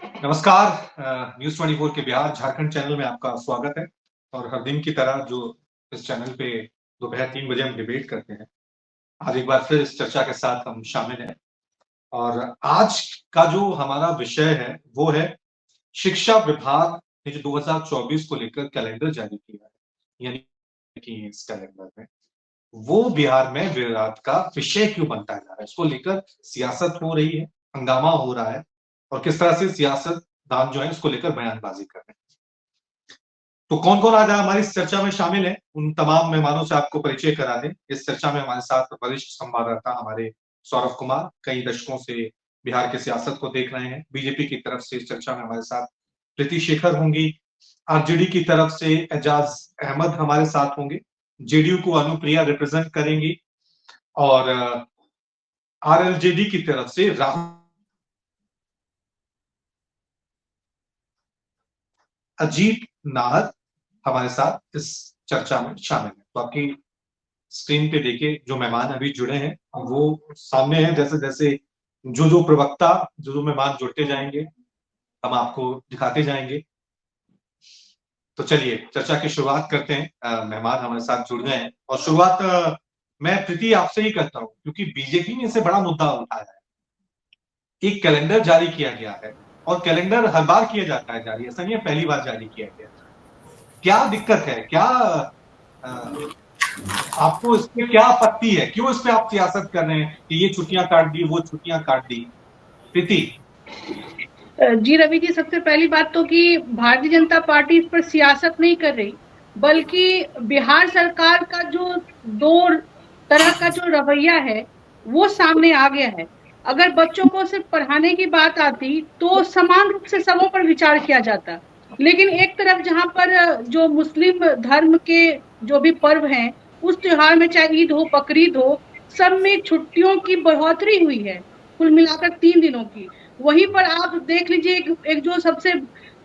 नमस्कार। न्यूज़ 24 के बिहार झारखंड चैनल में आपका स्वागत है। और हर दिन की तरह जो इस चैनल पे दोपहर 3 बजे हम डिबेट करते हैं, आज एक बार फिर इस चर्चा के साथ हम शामिल हैं। और आज का जो हमारा विषय है, वो है शिक्षा विभाग ने जो 2024 को लेकर कैलेंडर जारी किया है, यानी कि इस कैलेंडर में वो बिहार में विवाद का विषय क्यों बनता जा रहा है? इसको लेकर सियासत हो रही है, हंगामा हो रहा है और किस तरह से सियासतदान जो है इसको लेकर बयानबाज़ी कर रहे हैं। तो कौन-कौन आज हमारी इस चर्चा में शामिल है, उन तमाम मेहमानों से आपको परिचय करा दें। इस चर्चा में हमारे साथ वरिष्ठ संवाददाता हमारे सौरभ कुमार, कई दशकों से बिहार की सियासत को देख रहे हैं। बीजेपी की तरफ से इस चर्चा में हमारे साथ प्रीति शेखर होंगी, आरजेडी की तरफ से एजाज अहमद हमारे साथ होंगे, जेडीयू को अनुप्रिया रिप्रेजेंट करेंगी और आरएलजेडी की तरफ से राहुल अजीत नाहर हमारे साथ इस चर्चा में शामिल है। तो आपकी स्क्रीन पे देखिए जो मेहमान अभी जुड़े हैं वो सामने हैं। जैसे-जैसे जो प्रवक्ता, जो मेहमान जुड़ते जाएंगे, हम आपको दिखाते जाएंगे। तो चलिए चर्चा की शुरुआत करते हैं। मेहमान हमारे साथ जुड़ गए हैं और शुरुआत मैं प्रीति आपसे ही करता हूँ, क्योंकि बीजेपी ने इसे बड़ा मुद्दा उठाया है। एक कैलेंडर जारी किया गया है और कैलेंडर हर बार किया जाता है जारी, ऐसा नहीं है पहली बार जारी किया गया। क्या दिक्कत है? क्या आपको इसमें क्या आपत्ति है? क्यों इस पे आप सियासत कर रहे हैं कि ये छुट्टियां काट दी, वो छुट्टियां काट दी? प्रीति। जी रवि जी, सबसे पहली बात तो कि भारतीय जनता पार्टी इस पर सियासत नहीं कर रही, बल्कि बिहार सरकार का जो दो तरह का जो रवैया है वो सामने आ गया है। अगर बच्चों को सिर्फ पढ़ाने की बात आती तो समान रूप से सबों पर विचार किया जाता, लेकिन एक तरफ जहां पर जो मुस्लिम धर्म के जो भी पर्व हैं, उस त्योहार में चाहे ईद हो बकरीद हो, सब में छुट्टियों की बढ़ोतरी हुई है, कुल मिलाकर 3 दिनों की। वहीं पर आप देख लीजिए एक जो सबसे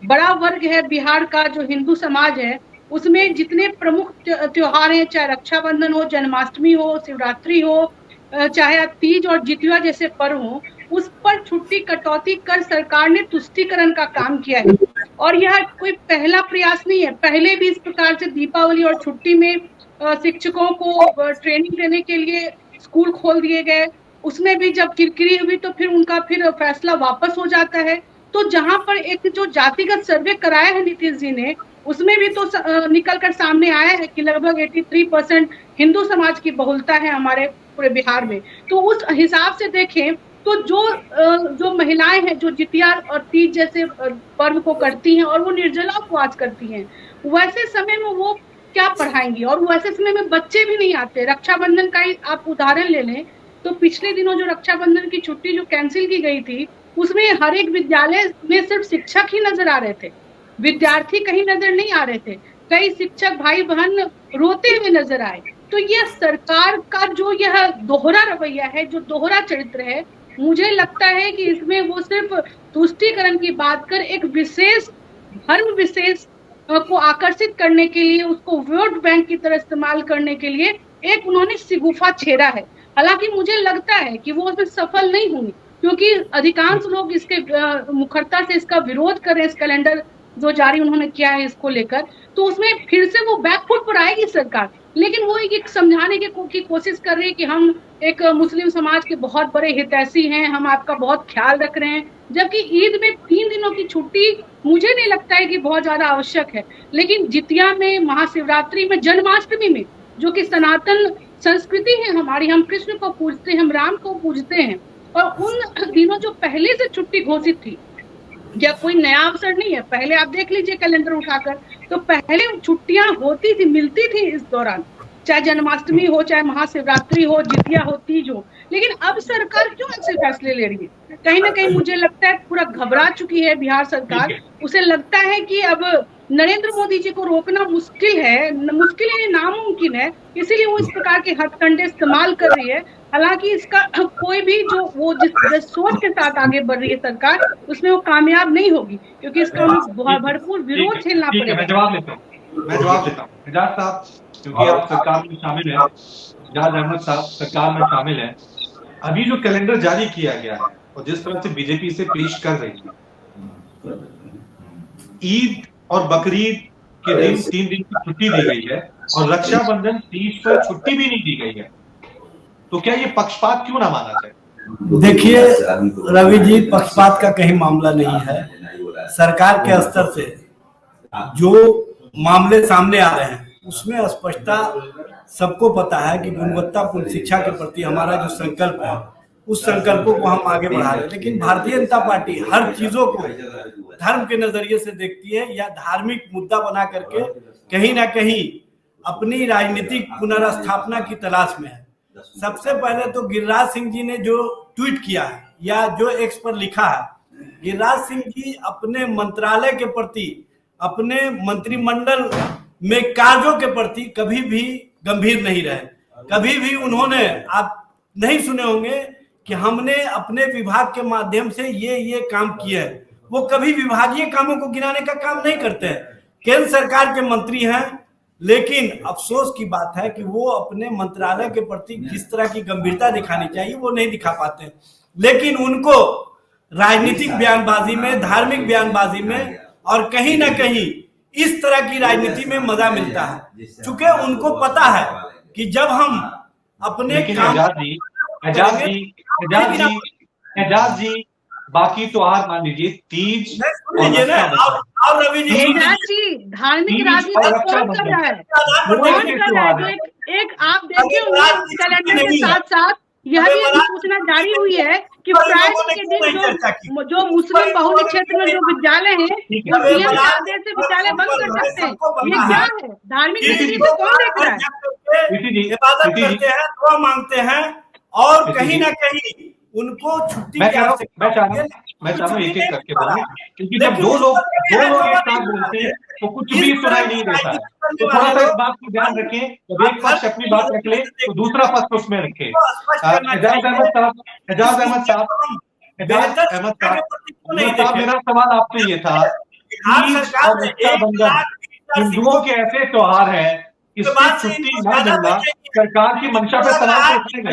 बड़ा वर्ग है बिहार का, जो हिंदू समाज है, उसमें जितने प्रमुख त्योहार हैं, चाहे रक्षाबंधन हो, जन्माष्टमी हो, शिवरात्रि हो, चाहे तीज और जितिया जैसे पर्व हो, उस पर छुट्टी कटौती कर सरकार ने तुष्टीकरण का काम किया है। और यह कोई पहला प्रयास नहीं है, पहले भी इस प्रकार से दीपावली और छुट्टी में शिक्षकों को ट्रेनिंग देने के लिए स्कूल खोल दिए गए, उसमें भी जब किरकिरी हुई तो फिर उनका फैसला वापस हो जाता है। तो जहां पर एक जो जातिगत सर्वे कराया है नीतीश जी ने, उसमें भी तो निकल कर सामने आया है कि लगभग 83% हिंदू समाज की बहुलता है हमारे पूरे बिहार में। तो उस हिसाब से देखें तो जो महिलाएं हैं जो जितिया और तीज जैसे पर्व को करती हैं और वो निर्जला उपवास करती हैं, वैसे समय में वो क्या पढ़ाएंगी? और वैसे समय में बच्चे भी नहीं आते। रक्षाबंधन का ही आप उदाहरण ले लें तो पिछले दिनों जो रक्षाबंधन की छुट्टी जो कैंसिल की गई थी, उसमें हर एक विद्यालय में सिर्फ शिक्षक ही नजर आ रहे थे, विद्यार्थी कहीं नजर नहीं आ रहे थे। कई शिक्षक भाई बहन रोते हुए नजर आए। तो यह सरकार का जो यह दोहरा रवैया है, जो दोहरा चरित्र है, मुझे लगता है कि इसमें वो सिर्फ तुष्टीकरण की बात कर एक विशेष धर्म विशेष को आकर्षित करने के लिए, उसको वोट बैंक की तरह इस्तेमाल करने के लिए एक उन्होंने शिगुफा छेड़ा है। हालांकि मुझे लगता है कि वो उसमें सफल नहीं होंगी, क्योंकि अधिकांश लोग इसके मुखरता से इसका विरोध कर रहे हैं, इस कैलेंडर जो जारी उन्होंने किया है इसको लेकर। तो उसमें फिर से वो बैकफुट पर आएगी सरकार, लेकिन वो एक समझाने की कोशिश कर रही है कि हम एक मुस्लिम समाज के बहुत बड़े हितैषी हैं, हम आपका बहुत ख्याल रख रहे हैं। जबकि ईद में 3 दिनों की छुट्टी मुझे नहीं लगता है कि बहुत ज्यादा आवश्यक है, लेकिन जितिया में, महाशिवरात्रि में, जन्माष्टमी में, जो कि सनातन संस्कृति है हमारी, हम कृष्ण को पूजते हैं, हम राम को पूजते हैं, और उन दिनों जो पहले से छुट्टी घोषित थी, या कोई नया अवसर नहीं है। पहले आप देख लीजिए कैलेंडर उठाकर, तो पहले छुट्टियां होती थी, मिलती थी इस दौरान, चाहे जन्माष्टमी हो, चाहे महाशिवरात्रि हो, जितिया हो, तीज हो। लेकिन अब सरकार क्यों ऐसे फैसले ले रही है? कहीं ना कहीं मुझे लगता है पूरा घबरा चुकी है बिहार सरकार। उसे लगता है कि अब नरेंद्र मोदी जी को रोकना मुश्किल है, मुश्किल है, नामुमकिन है, इसीलिए वो इस प्रकार के हथकंडे इस्तेमाल कर रही है। हालांकि इसका कोई भी जो वो जिस सोच के साथ आगे बढ़ रही है सरकार, उसमें वो कामयाब नहीं होगी, क्योंकि इसका भरपूर विरोध झेलना पड़ेगा। मैं जवाब देता हूँ एजाज साहब, क्योंकि आप सरकार में शामिल हैं, एजाज अहमद साहब सरकार में शामिल हैं। अभी जो कैलेंडर जारी किया गया है और जिस तरह से बीजेपी इसे पेश कर रही है, ईद और बकरीद के दिन 3 दिन की छुट्टी दी गई है और रक्षाबंधन तीज पर छुट्टी भी नहीं दी गई है, तो क्या ये पक्षपात क्यों ना माना जाए? देखिए रवि जी, पक्षपात का कहीं मामला नहीं है। सरकार के स्तर से जो मामले सामने आ रहे हैं उसमें स्पष्टता सबको पता है कि गुणवत्तापूर्ण शिक्षा के प्रति हमारा जो संकल्प है उस संकल्पों को हम आगे बढ़ा रहे हैं। लेकिन भारतीय जनता पार्टी हर चीजों को धर्म के नजरिए से देखती है या धार्मिक मुद्दा बना करके कहीं ना कहीं अपनी राजनीतिक पुनर्स्थापना की तलाश में है। सबसे पहले तो गिरिराज सिंह जी ने जो ट्वीट किया है या जो एक्स पर लिखा है, गिरिराज सिंह जी अपने मंत्रालय के प्रति, अपने मंत्रिमंडल में कार्यों के प्रति कभी भी गंभीर नहीं रहे। कभी भी उन्होंने, आप नहीं सुने होंगे कि हमने अपने विभाग के माध्यम से ये काम किए हैं। वो कभी विभागीय कामों को गिनाने का काम नहीं करते हैं। केंद्र सरकार के मंत्री हैं, लेकिन अफसोस की बात है कि वो अपने मंत्रालय के प्रति किस तरह की गंभीरता दिखानी चाहिए वो नहीं दिखा पाते। लेकिन उनको राजनीतिक बयानबाजी में, धार्मिक बयानबाजी में और कहीं ना कहीं इस तरह की राजनीति में मजा मिलता है, चूंकि उनको पता है कि जब हम अपने एजाज जी बाकी त्योहार मान लीजिए, तीज और रवि जी धार्मिक राजनीति कौन कर रहा है? कौन कर रहा है? एक आप देखे होंगे कैलेंडर के साथ साथ यह भी सूचना जारी हुई है कि फ्राइडे के दिन जो मुस्लिम बहुल क्षेत्र में जो विद्यालय है वो डीएम के आदेश से विद्यालय बंद कर सकते हैं। ये क्या है? धार्मिक नीति को कौन देख रहा है? इबादत करते हैं, दुआ मांगते हैं और कहीं ना कहीं उनको छुट्टी मैं चाह रहा हूँ एक एक करके बोलूं, क्योंकि जब दो लोग एक साथ बोलते हैं तो कुछ भी सुनाई नहीं देता है। तो थोड़ा सा इस बात को ध्यान रखें, जब एक पक्ष अपनी बात रख ले तो दूसरा पक्ष उसमें रखे। एजाज अहमद साहब, मेरा सवाल आपसे ये था, रक्षाबंधन हिंदुओं के ऐसे त्योहार है, इसकी छुट्टी न मिलना सरकार की मंशा पे सवाल उठने गई।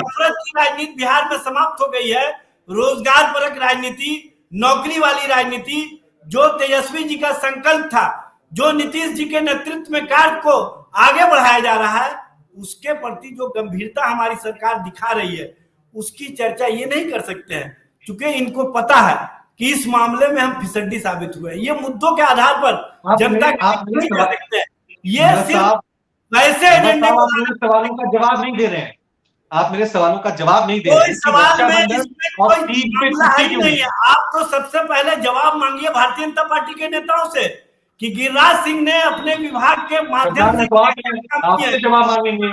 राजनीति बिहार में समाप्त हो गई है। रोजगार परक राजनीति, नौकरी वाली राजनीति, जो तेजस्वी जी का संकल्प था, जो नीतीश जी के नेतृत्व में कार्य को आगे बढ़ाया जा रहा है, उसके प्रति जो गंभीरता हमारी सरकार दिखा रही है उसकी चर्चा ये नहीं कर सकते हैं, क्योंकि इनको पता है कि इस मामले में हम फिसड्डी साबित हुए। ये मुद्दों के आधार पर जनता नहीं कर सकते हैं। ये सिर्फ वैसे एजेंडे सवालों का जवाब नहीं दे रहे हैं। आप मेरे सवालों का जवाब नहीं दे रहे हैं। सवाल में इसमें कोई ही नहीं है। आप तो सबसे पहले जवाब मांगिए भारतीय जनता पार्टी के नेताओं से कि गिरिराज सिंह ने अपने विभाग के माध्यम से आपसे जवाब मांगेंगे।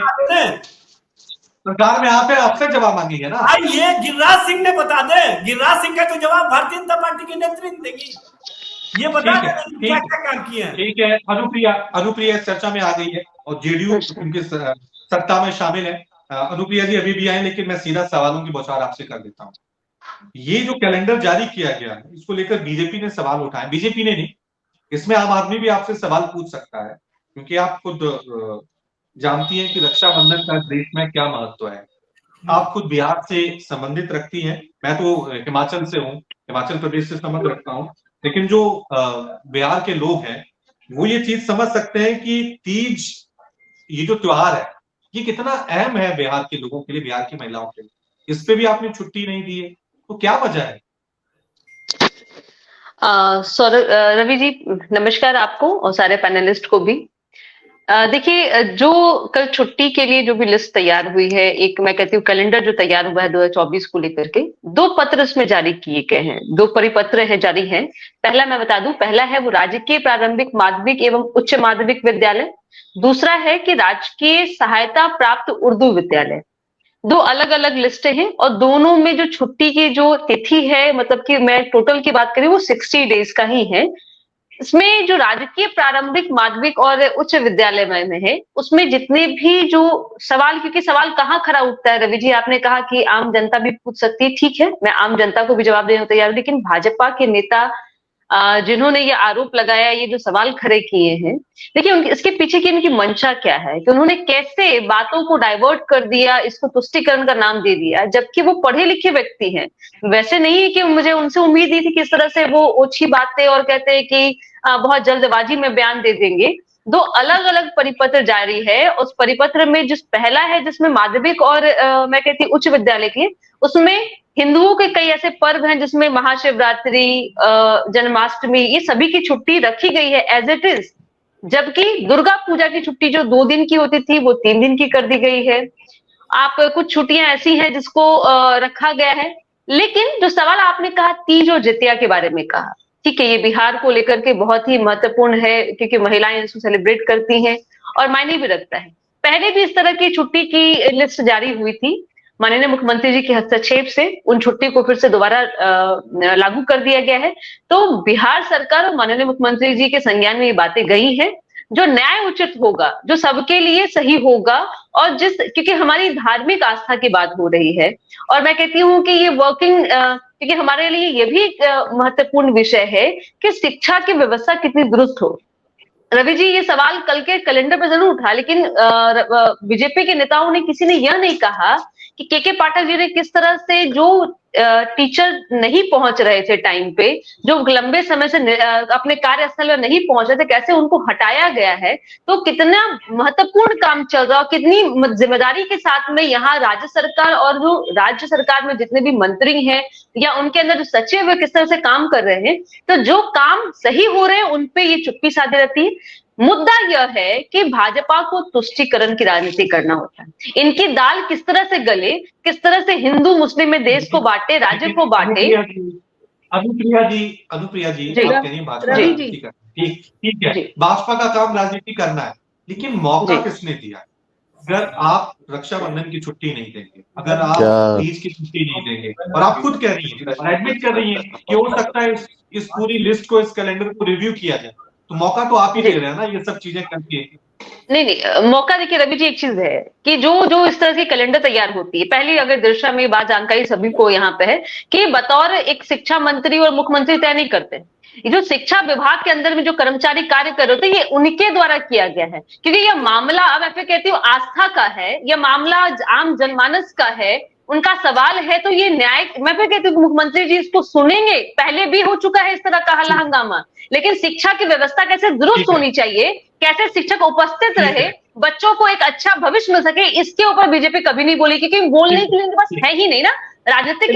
सरकार में आपसे जवाब मांगेंगे ना। ये गिरिराज सिंह ने बता दे। गिरिराज सिंह का तो जवाब भारतीय जनता पार्टी के नेतृत्व देगी। ये बता क्या काम किया है। ठीक है, अनुप्रिया चर्चा में आ गई है और जेडीयू उनके सत्ता में शामिल है। अनुप्रिया जी अभी भी आए, लेकिन मैं सीधा सवालों की बौछार आपसे कर देता हूँ। ये जो कैलेंडर जारी किया गया है, इसको लेकर बीजेपी ने सवाल उठाए। बीजेपी ने नहीं, इसमें आम आदमी भी आपसे सवाल पूछ सकता है, क्योंकि आप खुद जानती हैं कि रक्षाबंधन का देश में क्या महत्व है। आप खुद बिहार से संबंधित रखती हैं, मैं तो हिमाचल से हूँ, हिमाचल प्रदेश से संबंध रखता हूँ, लेकिन जो बिहार के लोग हैं वो ये चीज समझ सकते हैं कि तीज, ये जो त्योहार है, ये कितना अहम है बिहार के लोगों के लिए, बिहार की महिलाओं के लिए। इस पे भी आपने छुट्टी नहीं दी है, तो क्या वजह है? रवि जी नमस्कार आपको और सारे पैनलिस्ट को भी। देखिए, जो कल छुट्टी के लिए जो भी लिस्ट तैयार हुई है, एक मैं कहती हूँ कैलेंडर जो तैयार हुआ है 2024 को लेकर के, 2 पत्र इसमें जारी किए गए हैं, 2 परिपत्र है जारी हैं। पहला मैं बता दूं, पहला है वो राजकीय प्रारंभिक माध्यमिक एवं उच्च माध्यमिक विद्यालय, दूसरा है कि राजकीय सहायता प्राप्त उर्दू विद्यालय। 2 अलग अलग लिस्टें हैं और दोनों में जो छुट्टी की जो तिथि है, मतलब कि मैं टोटल की बात करी वो 60 डेज का ही है। इसमें जो राजकीय प्रारंभिक माध्यमिक और उच्च विद्यालय में है, उसमें जितने भी जो सवाल, क्योंकि सवाल कहाँ खड़ा उठता है रवि जी, आपने कहा कि आम जनता भी पूछ सकती है, ठीक है, मैं आम जनता को भी जवाब देने को तैयार हूं, लेकिन भाजपा के नेता जिन्होंने ये आरोप लगाया, ये जो सवाल खड़े किए हैं, देखिए इसके पीछे की इनकी मंशा क्या है कि उन्होंने कैसे बातों को डाइवर्ट कर दिया, इसको तुष्टीकरण का नाम दे दिया, जबकि वो पढ़े लिखे व्यक्ति हैं। वैसे नहीं है कि मुझे उनसे उम्मीद नहीं थी कि इस तरह से वो ओछी बातें और कहते हैं कि बहुत जल्दबाजी में बयान दे देंगे। दो अलग अलग परिपत्र जारी है, उस परिपत्र में जिस पहला है जिसमें माध्यमिक और मैं कहती हूँ उच्च विद्यालय के, उसमें हिंदुओं के कई ऐसे पर्व हैं जिसमें महाशिवरात्रि, जन्माष्टमी, ये सभी की छुट्टी रखी गई है एज इट इज, जबकि दुर्गा पूजा की छुट्टी जो 2 दिन की होती थी वो 3 दिन की कर दी गई है। आप कुछ छुट्टियां ऐसी हैं जिसको रखा गया है। लेकिन जो सवाल आपने कहा तीज और जितिया के बारे में कहा, ठीक है, ये बिहार को लेकर के बहुत ही महत्वपूर्ण है क्योंकि महिलाएं इसको सेलिब्रेट करती हैं और मायने भी रखता है। पहले भी इस तरह की छुट्टी की लिस्ट जारी हुई थी, माननीय मुख्यमंत्री जी के हस्तक्षेप से उन छुट्टी को फिर से दोबारा लागू कर दिया गया है। तो बिहार सरकार और माननीय मुख्यमंत्री जी के संज्ञान में ये बातें गई हैं, जो न्याय उचित होगा, जो सबके लिए सही होगा, और क्योंकि हमारी धार्मिक आस्था की बात हो रही है, और मैं कहती हूँ कि ये क्योंकि हमारे लिए ये भी एक महत्वपूर्ण विषय है कि शिक्षा की व्यवस्था कितनी दुरुस्त हो। रवि जी, ये सवाल कल के कैलेंडर पर जरूर उठा, लेकिन बीजेपी के नेताओं ने किसी ने यह नहीं कहा कि के पाठक जी ने किस तरह से जो टीचर नहीं पहुंच रहे थे टाइम पे, जो लंबे समय से अपने कार्यस्थल में नहीं पहुंच रहे थे, कैसे उनको हटाया गया है। तो कितना महत्वपूर्ण काम चल रहा है, कितनी जिम्मेदारी के साथ में यहाँ राज्य सरकार और जो राज्य सरकार में जितने भी मंत्री हैं या उनके अंदर जो सचिव है किस तरह से काम कर रहे हैं। तो जो काम सही हो रहे हैं उनपे ये चुप्पी साधे रहती है। मुद्दा यह है कि भाजपा को तुष्टीकरण की राजनीति करना होता है। इनकी दाल किस तरह से गले, किस तरह से हिंदू मुस्लिम में देश को बांटे, राज्य को बांटे। अनुप्रिया जी आप कह रही हैं भाजपा राजनीति करना, ठीक है, भाजपा का काम राजनीति करना है, लेकिन मौका किसने दिया? अगर आप रक्षाबंधन की छुट्टी नहीं देंगे, अगर आप तीज की छुट्टी नहीं देंगे, और आप खुद कह रही हैं और एडमिट कर रही हैं कि हो सकता है इस पूरी लिस्ट को, इस कैलेंडर को रिव्यू किया जाए, तो मौका तो आप ही दे रहे हैं ना ये सब चीजें करके। नहीं, मौका देखिए रवि जी, एक चीज है कि जो इस तरह की कैलेंडर तैयार होती है, पहली अगर दिशा में बात जानकारी सभी को यहाँ पे है कि बतौर एक शिक्षा मंत्री और मुख्यमंत्री तय नहीं करते। ये जो शिक्षा विभाग के अंदर में जो कर्मचारी कार्य कर रहे थे, ये उनके द्वारा किया गया है, क्योंकि यह मामला, अब मैं कहती हूँ, आस्था का है, यह मामला आम जनमानस का है, उनका सवाल है। तो ये न्याय, मैं फिर कहती हूँ मुख्यमंत्री जी इसको सुनेंगे। पहले भी हो चुका है इस तरह का हल्ला हंगामा, लेकिन शिक्षा की व्यवस्था कैसे दुरुस्त होनी चाहिए, कैसे शिक्षक उपस्थित रहे, बच्चों को एक अच्छा भविष्य मिल सके, इसके ऊपर बीजेपी कभी नहीं बोली, क्योंकि बोलने के लिए इनके पास है ही नहीं ना राजनीतिक।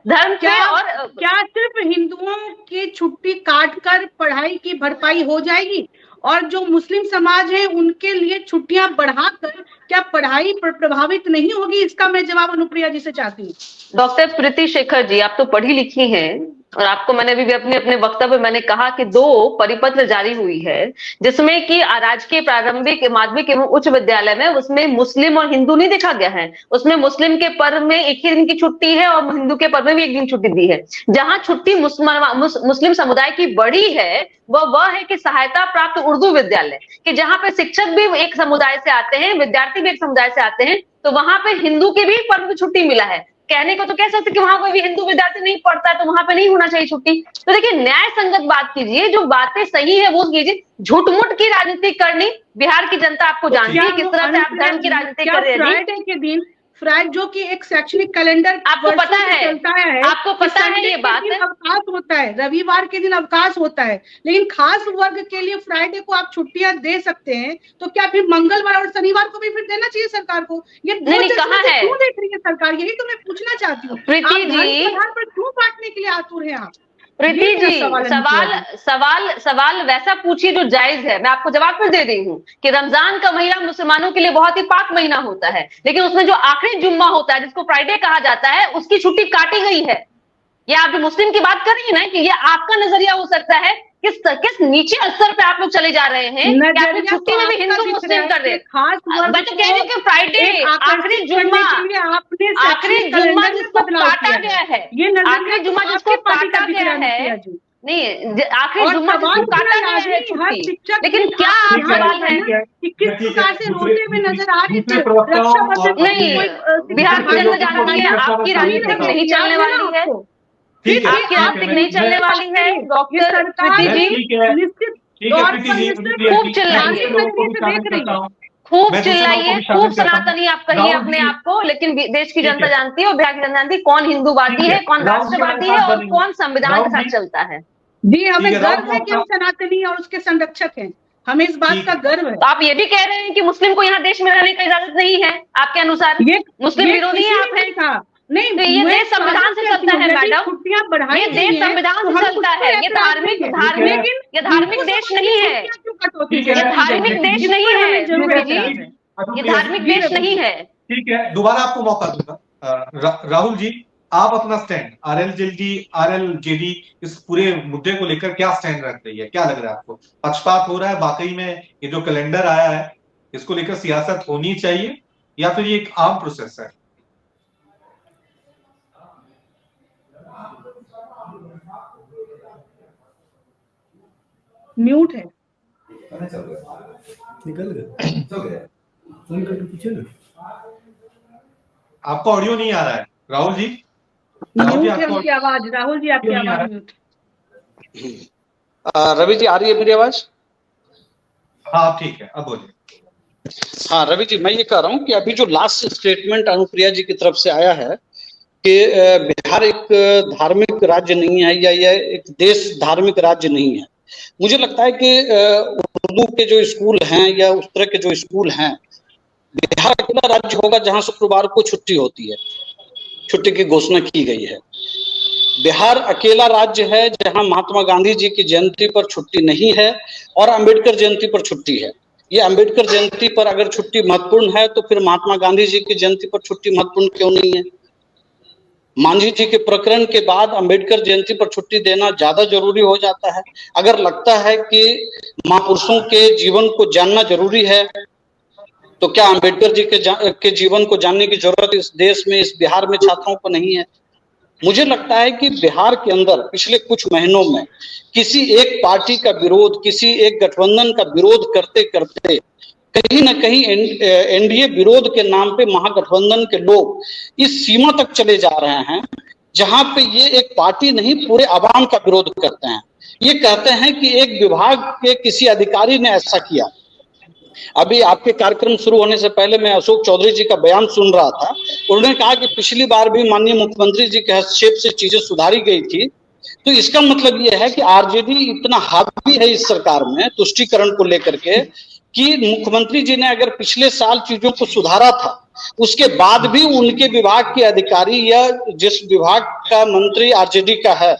धर्म पे और क्या सिर्फ हिंदुओं की छुट्टी काटकर पढ़ाई की भरपाई हो जाएगी, और जो मुस्लिम समाज है उनके लिए छुट्टियां बढ़ाकर क्या पढ़ाई प्रभावित नहीं होगी? इसका मैं जवाब अनुप्रिया जी से चाहती हूँ। डॉक्टर प्रीति शेखर जी, आप तो पढ़ी लिखी हैं, और आपको मैंने भी अपने वक्तव्य मैंने कहा कि 2 परिपत्र जारी हुई है, जिसमें कि राजकीय प्रारंभिक माध्यमिक एवं उच्च विद्यालय में उसमें मुस्लिम और हिंदू नहीं देखा गया है। उसमें मुस्लिम के पर्व में 1 ही दिन की छुट्टी है और हिंदू के पर्व में भी 1 दिन छुट्टी दी है। जहां छुट्टी मुस्लिम समुदाय की बड़ी है वह है कि सहायता प्राप्त उर्दू विद्यालय, कि जहां पे शिक्षक भी एक समुदाय से आते हैं, विद्यार्थी भी एक समुदाय से आते हैं, तो वहां पे हिंदू के भी पर्व की छुट्टी मिला है। कहने को तो कह सकते कि वहां कोई भी हिंदू विद्यार्थी नहीं पढ़ता है तो वहां पे नहीं होना चाहिए छुट्टी। तो देखिए, न्याय संगत बात कीजिए, जो बातें सही है वो कीजिए। झूठ-मूठ की राजनीति करनी, बिहार की जनता आपको जानती है किस तरह से आप धर्म की राजनीति कर रहे हैं। फ्राइडे के दिन जो कि एक शैक्षणिक कैलेंडर आपको पता है, आपको पता है ये बात, अवकाश होता है, रविवार के दिन अवकाश होता है, लेकिन खास वर्ग के लिए फ्राइडे को आप छुट्टियां दे सकते हैं, तो क्या फिर मंगलवार और शनिवार को भी फिर देना चाहिए सरकार को? ये नहीं कहा है, क्यों देख रही है सरकार? यही तो मैं पूछना चाहती हूँ। प्रीति जी, पर क्यों बांटने के लिए आतुर है आप? प्रीति जी, सवाल वैसा पूछिए जो जायज है। मैं आपको जवाब फिर दे रही हूँ कि रमजान का महीना मुसलमानों के लिए बहुत ही पाक महीना होता है, लेकिन उसमें जो आखिरी जुम्मा होता है जिसको फ्राइडे कहा जाता है, उसकी छुट्टी काटी गई है। ये आप जो मुस्लिम की बात कर रही है ना, कि ये आपका नजरिया हो सकता है, किस नीचे स्तर पे आप लोग चले जा रहे हैं कि आपने छुट्टी में भी हिंदू मुस्लिम कर रहे हैं। मैं तो कह रही हूँ कि फ्राइडे आखिरी जुम्मा जिसको काटा गया है, आखिरी जुम्मा जिसको काटा गया है, नहीं आखिरी जुम्मा जिसको काटा गया है छुट्टी, लेकिन क्या आप सवाल है कि किस प्रकार से रोते हुए नजर आ रही है? नहीं, बिहार की जनता जानती है आपकी राजनीति नहीं चलने वाली है। ठीक है, आपकी आर्थिक नहीं चलने वाली है डॉक्टर प्रीति जी। ठीक है, निश्चित ठीक है तौर प्रीति पर जी, खूब चिल्लाइए, खूब चिल्लाइए, खूब सनातनी आप कहिए अपने आप को, लेकिन देश की जनता जानती है और बिहार की जनता जानती है कौन हिंदूवादी है, कौन राष्ट्रवादी है और कौन संविधान के साथ चलता है। जी, हमें गर्व है कि हम सनातनी और उसके संरक्षक हैं, हमें इस बात का गर्व है। तो आप ये भी कह रहे हैं कि मुस्लिम को यहाँ देश में रहने की इजाजत नहीं है आपके अनुसार, ये मुस्लिम विरोधी है आप हैं? नहीं, तो ये देश संविधान से चलता है मैडम, ये देश संविधान से चलता है, ये धार्मिक देश नहीं है, ये धार्मिक देश नहीं है प्रीति जी, ये धार्मिक देश नहीं है। ठीक है, दोबारा आपको मौका दूंगा। राहुल जी, आप अपना स्टैंड आरएलजेडी इस पूरे मुद्दे को लेकर क्या स्टैंड रख रही है, क्या लग रहा है आपको? पक्षपात हो रहा है वाकई में? ये जो कैलेंडर आया है इसको लेकर सियासत होनी चाहिए या फिर ये एक आम प्रोसेस है? म्यूट है, निकल गया, फोन करके पूछे ना। आपको ऑडियो नहीं आ रहा है राहुल जी? म्यूट है उनकी आवाज, राहुल जी आपकी आवाज म्यूट। रवि जी, आ रही है मेरी आवाज? हाँ ठीक है, अब बोलिए। हाँ रवि जी, मैं ये कह रहा हूँ कि अभी जो लास्ट स्टेटमेंट अनुप्रिया जी की तरफ से आया है कि बिहार एक धार्मिक राज्य नहीं है या यह एक देश धार्मिक राज्य नहीं है, मुझे लगता है कि उर्दू के जो स्कूल हैं या उस तरह के जो स्कूल हैं, बिहार अकेला राज्य होगा जहां शुक्रवार को छुट्टी होती है, छुट्टी की घोषणा की गई है। बिहार अकेला राज्य है जहां महात्मा गांधी जी की जयंती पर छुट्टी नहीं है और अंबेडकर जयंती पर छुट्टी है। ये अंबेडकर जयंती पर अगर छुट्टी महत्वपूर्ण है तो फिर महात्मा गांधी जी की जयंती पर छुट्टी महत्वपूर्ण क्यों नहीं है? मांझी जी के प्रकरण के बाद अंबेडकर जयंती पर छुट्टी देना ज्यादा जरूरी हो जाता है। अगर लगता है कि महापुरुषों के जीवन को जानना जरूरी है तो क्या अंबेडकर जी के जीवन को जानने की जरूरत इस देश में, इस बिहार में छात्रों को नहीं है? मुझे लगता है कि बिहार के अंदर पिछले कुछ महीनों में किसी एक पार्टी का विरोध, किसी एक गठबंधन का विरोध करते करते कहीं ना कहीं एनडीए विरोध के नाम पे महागठबंधन के लोग इस सीमा तक चले जा रहे हैं जहां पे ये एक पार्टी नहीं पूरे आवाम का विरोध करते हैं। ये कहते हैं कि एक विभाग के किसी अधिकारी ने ऐसा किया। अभी आपके कार्यक्रम शुरू होने से पहले मैं अशोक चौधरी जी का बयान सुन रहा था, उन्होंने कहा कि पिछली बार भी माननीय मुख्यमंत्री जी के हस्तक्षेप से चीजें सुधारी गई थी। तो इसका मतलब यह है कि आरजेडी इतना हावी है इस सरकार में तुष्टीकरण को लेकर के कि मुख्यमंत्री जी ने अगर पिछले साल चीजों को सुधारा था, उसके बाद भी उनके विभाग के अधिकारी या जिस विभाग का मंत्री आरजेडी का है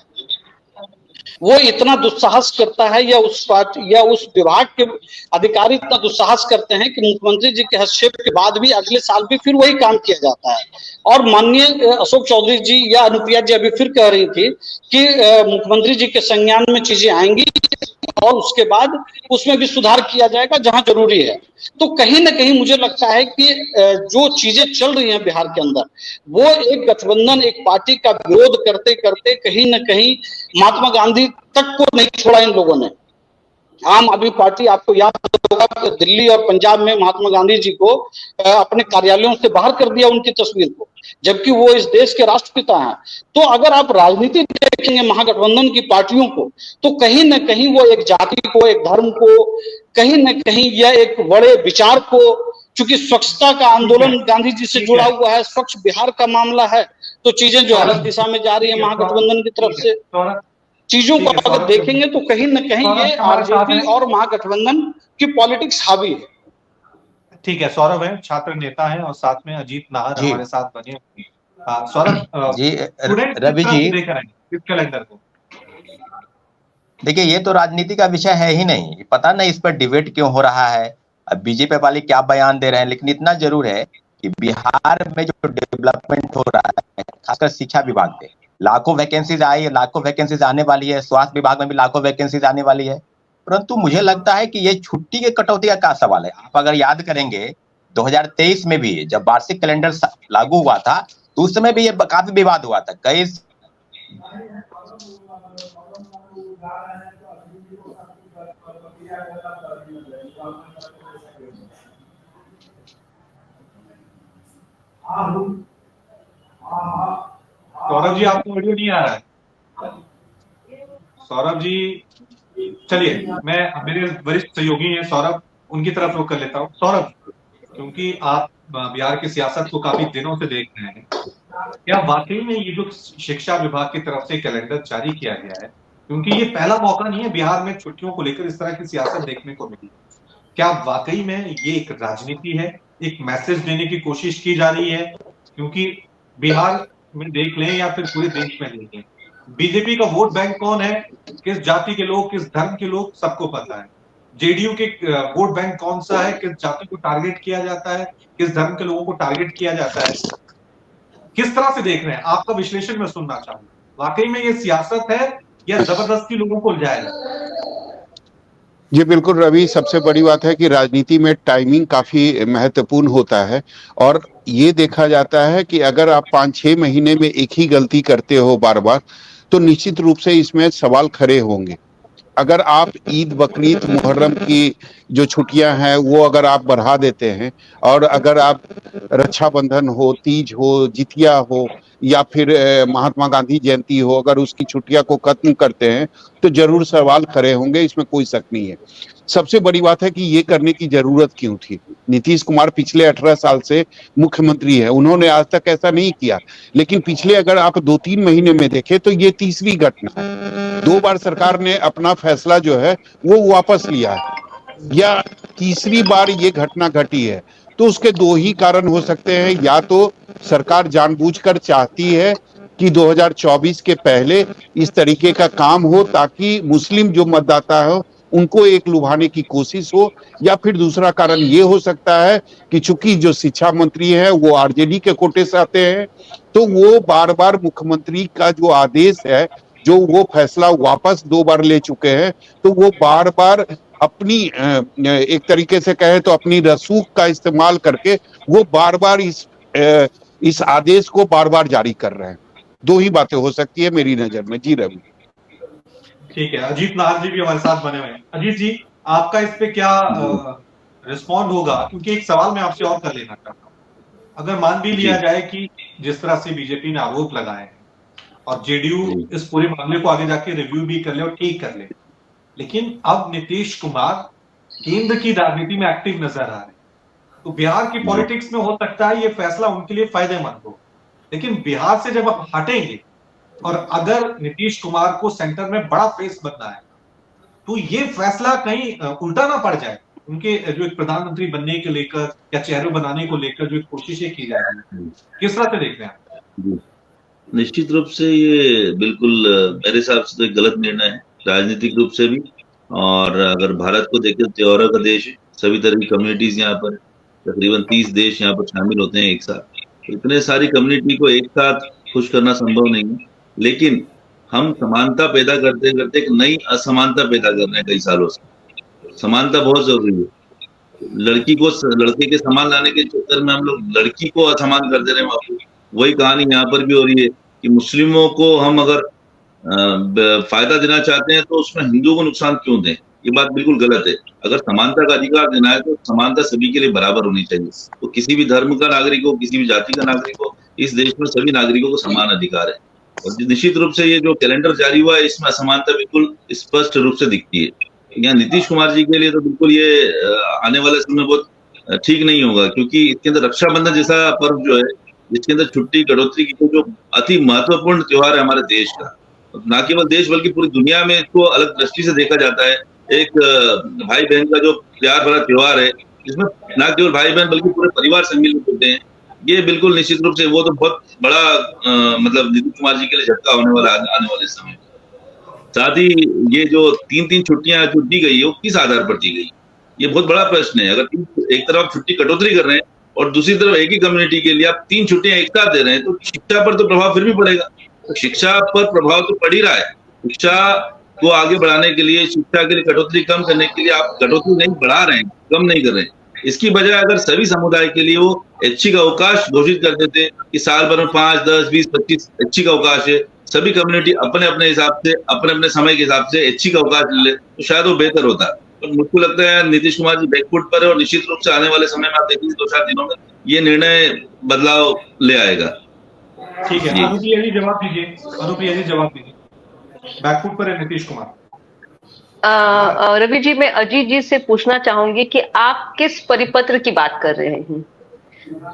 वो इतना दुस्साहस करता है या उस विभाग के अधिकारी इतना दुस्साहस करते हैं कि मुख्यमंत्री जी के हस्तक्षेप के बाद भी अगले साल भी फिर वही काम किया जाता है। और माननीय अशोक चौधरी जी या अनुप्रिया जी अभी फिर कह रही थी कि मुख्यमंत्री जी के संज्ञान में चीजें आएंगी और उसके बाद उसमें भी सुधार किया जाएगा जहां जरूरी है। तो कहीं ना कहीं मुझे लगता है कि जो चीजें चल रही हैं बिहार के अंदर, वो एक गठबंधन, एक पार्टी का विरोध करते करते कहीं ना कहीं महात्मा गांधी तक को नहीं छोड़ा इन लोगों ने। आम आदमी पार्टी, आपको याद होगा दिल्ली और पंजाब में महात्मा गांधी जी को अपने कार्यालयों से बाहर कर दिया उनकी तस्वीर को, जबकि वो इस देश के राष्ट्रपिता हैं। तो अगर आप राजनीति देखेंगे महागठबंधन की पार्टियों को, तो कहीं ना कहीं वो एक जाति को, एक धर्म को, कहीं ना कहीं यह एक बड़े विचार को, चूंकि स्वच्छता का आंदोलन गांधी जी से जुड़ा हुआ है, स्वच्छ बिहार का मामला है, तो चीजें जो गलत दिशा में जा रही है महागठबंधन की तरफ से। चीजों को अगर देखेंगे तो कहीं ना कहीं ये आरजेडी और महागठबंधन की पॉलिटिक्स हावी है। ठीक है, सौरभ है, छात्र नेता है और साथ में अजीत नाहर हमारे साथ बने हुए। सौरभ जी, रवि जी इस कैलेंडर को देखिए, ये तो राजनीति का विषय है ही नहीं, पता नहीं इस पर डिबेट क्यों हो रहा है, अब बीजेपी वाले क्या बयान दे रहे हैं, लेकिन इतना जरूर है कि बिहार में जो डेवलपमेंट हो रहा है खासकर शिक्षा विभाग में लाखों वैकेंसीज आई है, लाखों वैकेंसीज आने वाली है, स्वास्थ्य विभाग में भी लाखों वैकेंसीज आने वाली है। परंतु मुझे लगता है कि ये छुट्टी के कटौती का क्या सवाल है। आप अगर याद करेंगे 2023 में भी जब वार्षिक कैलेंडर लागू हुआ था तो उस समय भी ये काफी विवाद हुआ था। कई सौरभ जी, आपको ऑडियो नहीं आ रहा है? सौरभ जी, चलिए मैं मेरे वरिष्ठ सहयोगी हैं सौरभ, उनकी तरफ रुख कर लेता हूँ। सौरभ, क्योंकि आप बिहार की सियासत को काफी दिनों से देख रहे हैं, क्या वाकई में ये जो शिक्षा विभाग की तरफ से कैलेंडर जारी किया गया है, क्योंकि ये पहला मौका नहीं है बिहार में छुट्टियों को लेकर इस तरह की सियासत देखने को मिली, क्या वाकई में ये एक राजनीति है, एक मैसेज देने की कोशिश की जा रही है? क्योंकि बिहार में देख लें या फिर पूरे देश में देख लें, बीजेपी का वोट बैंक कौन है, किस जाति के लोग, किस धर्म के लोग, सबको पता है। जेडीयू के वोट बैंक कौन सा है, किस जाति को टारगेट किया जाता है, किस धर्म के लोगों को टारगेट किया जाता है, किस तरह से देख रहे हैं? आपका विश्लेषण मैं सुनना चाहूंगा। वाकई में ये सियासत है या जबरदस्ती लोगों को उलझाया जाता है? जी बिल्कुल रवि, सबसे बड़ी बात है कि राजनीति में टाइमिंग काफी महत्वपूर्ण होता है और ये देखा जाता है कि अगर आप 5-6 महीने में एक ही गलती करते हो बार बार, तो निश्चित रूप से इसमें सवाल खड़े होंगे। अगर आप ईद, बकरीद, मुहर्रम की जो छुट्टियां हैं वो अगर आप बढ़ा देते हैं और अगर आप रक्षाबंधन हो, तीज हो, जितिया हो या फिर महात्मा गांधी जयंती हो, अगर उसकी छुट्टियां को खत्म करते हैं तो जरूर सवाल खड़े होंगे, इसमें कोई शक नहीं है। सबसे बड़ी बात है कि ये करने की जरूरत क्यों थी? नीतीश कुमार पिछले 18 साल से मुख्यमंत्री है, उन्होंने आज तक ऐसा नहीं किया, लेकिन पिछले अगर आप 2-3 महीने में देखें तो ये तीसरी घटना है। 2 बार सरकार ने अपना फैसला जो है वो वापस लिया है या तीसरी बार ये घटना घटी है, तो उसके 2 ही कारण हो सकते हैं। या तो सरकार जानबूझकर चाहती है कि 2024 के पहले इस तरीके का काम हो ताकि मुस्लिम जो मतदाता हो उनको एक लुभाने की कोशिश हो, या फिर दूसरा कारण ये हो सकता है कि चूंकि जो शिक्षा मंत्री है वो आरजेडी के कोटे से आते हैं, तो वो बार बार मुख्यमंत्री का जो आदेश है, जो वो फैसला वापस 2 बार ले चुके हैं, तो वो बार बार अपनी एक तरीके से कहे तो अपनी रसूख का इस्तेमाल करके वो बार बार इस आदेश को बार बार जारी कर रहे हैं। 2 ही बातें हो सकती है मेरी नजर में। जी रवि। ठीक है, अजीत नाहर जी भी हमारे साथ बने हुए हैं। अजीत जी, आपका इस पे क्या रिस्पॉन्ड होगा? क्योंकि एक सवाल मैं आपसे और कर लेना चाहता हूँ। अगर मान भी लिया जाए कि जिस तरह से बीजेपी ने आरोप लगाए हैं और जेडीयू इस पूरे मामले को आगे जाके रिव्यू भी कर ले और ठीक कर ले, लेकिन अब नीतीश कुमार केंद्र की राजनीति में एक्टिव नजर आ रहे हैं, तो बिहार की पॉलिटिक्स में हो सकता है ये फैसला उनके लिए फायदेमंद हो, लेकिन बिहार से जब आप हटेंगे और अगर नीतीश कुमार को सेंटर में बड़ा फेस बनना है, तो ये फैसला कहीं उल्टा ना पड़ जाए उनके जो एक प्रधानमंत्री बनने के लेकर या चेहरे बनाने को लेकर जो कोशिशें की जा रही है, किस तरह से देख रहे हैं? निश्चित रूप से ये बिल्कुल मेरे हिसाब से तो एक गलत निर्णय है, राजनीतिक रूप से भी। और अगर भारत को देखें, त्योहारों का देश है, सभी तरह की कम्युनिटीज यहाँ पर, तकरीबन 30 देश यहाँ पर शामिल होते हैं एक साथ। तो इतने सारी कम्युनिटी को एक साथ खुश करना संभव नहीं है, लेकिन हम समानता पैदा करते करते एक नई असमानता पैदा कर रहे हैं कई सालों से। समानता बहुत जरूरी है। लड़की को लड़के के समान लाने के चक्कर में हम लोग लड़की को असमान कर दे रहे हैं। वही कहानी यहाँ पर भी हो रही है कि मुस्लिमों को हम अगर फायदा देना चाहते हैं तो उसमें हिंदुओं को नुकसान क्यों दें? ये बात बिल्कुल गलत है। अगर समानता का अधिकार देना है तो समानता सभी के लिए बराबर होनी चाहिए। तो किसी भी धर्म का नागरिक हो, किसी भी जाति का नागरिक हो, इस देश में सभी नागरिकों को समान अधिकार है। और निश्चित रूप से ये जो कैलेंडर जारी हुआ है इसमें असमानता बिल्कुल स्पष्ट रूप से दिखती है। यहाँ नीतीश कुमार जी के लिए तो बिल्कुल ये आने वाले समय बहुत ठीक नहीं होगा, क्योंकि इसके अंदर रक्षाबंधन जैसा पर्व जो है, इसके अंदर छुट्टी कटौती की जो अति महत्वपूर्ण त्योहार है हमारे देश का, ना केवल देश बल्कि पूरी दुनिया में इसको अलग दृष्टि से देखा जाता है। एक भाई बहन का जो प्यार भरा त्योहार है, जिसमें ना केवल भाई बहन बल्कि पूरे परिवार सम्मिलित होते हैं, ये बिल्कुल निश्चित रूप से वो तो बहुत बड़ा मतलब नीतीश कुमार जी के लिए झटका होने वाला आने वाले समय। साथ ही ये जो 3-3 छुट्टियां जो दी गई है वो किस आधार पर दी गई, ये बहुत बड़ा प्रश्न है। अगर एक तरफ छुट्टी कटौती कर रहे हैं और दूसरी तरफ एक ही कम्युनिटी के लिए आप 3 छुट्टियां एक साथ दे रहे हैं, तो शिक्षा पर तो प्रभाव फिर भी पड़ेगा। तो शिक्षा पर प्रभाव तो पड़ ही रहा है। शिक्षा को आगे बढ़ाने के लिए, शिक्षा के लिए कटौती कम करने के लिए आप कटौती नहीं बढ़ा रहे हैं, कम नहीं कर रहे हैं। इसकी बजाय अगर सभी समुदाय के लिए वो ऐच्छिक अवकाश घोषित कर देते कि साल भर में 5, 10, 20, 25 ऐच्छिक अवकाश है, सभी कम्युनिटी अपने अपने हिसाब से, अपने अपने समय के हिसाब से ऐच्छिक अवकाश ले, तो शायद वो बेहतर होता। तो मुझको लगता है नीतीश कुमार जी बैकफुट पर है और निश्चित रूप से आने वाले समय में आप देखेंगे 2-4 दिनों में ये निर्णय बदलाव ले आएगा। ठीक है, अनुप्रिया जी जवाब दीजिए। अनुप्रिया जी जवाब दीजिए। बैकफुट पर है नीतीश कुमार। रवि जी, मैं अजीत जी से पूछना चाहूंगी कि आप किस परिपत्र की बात कर रहे हैं?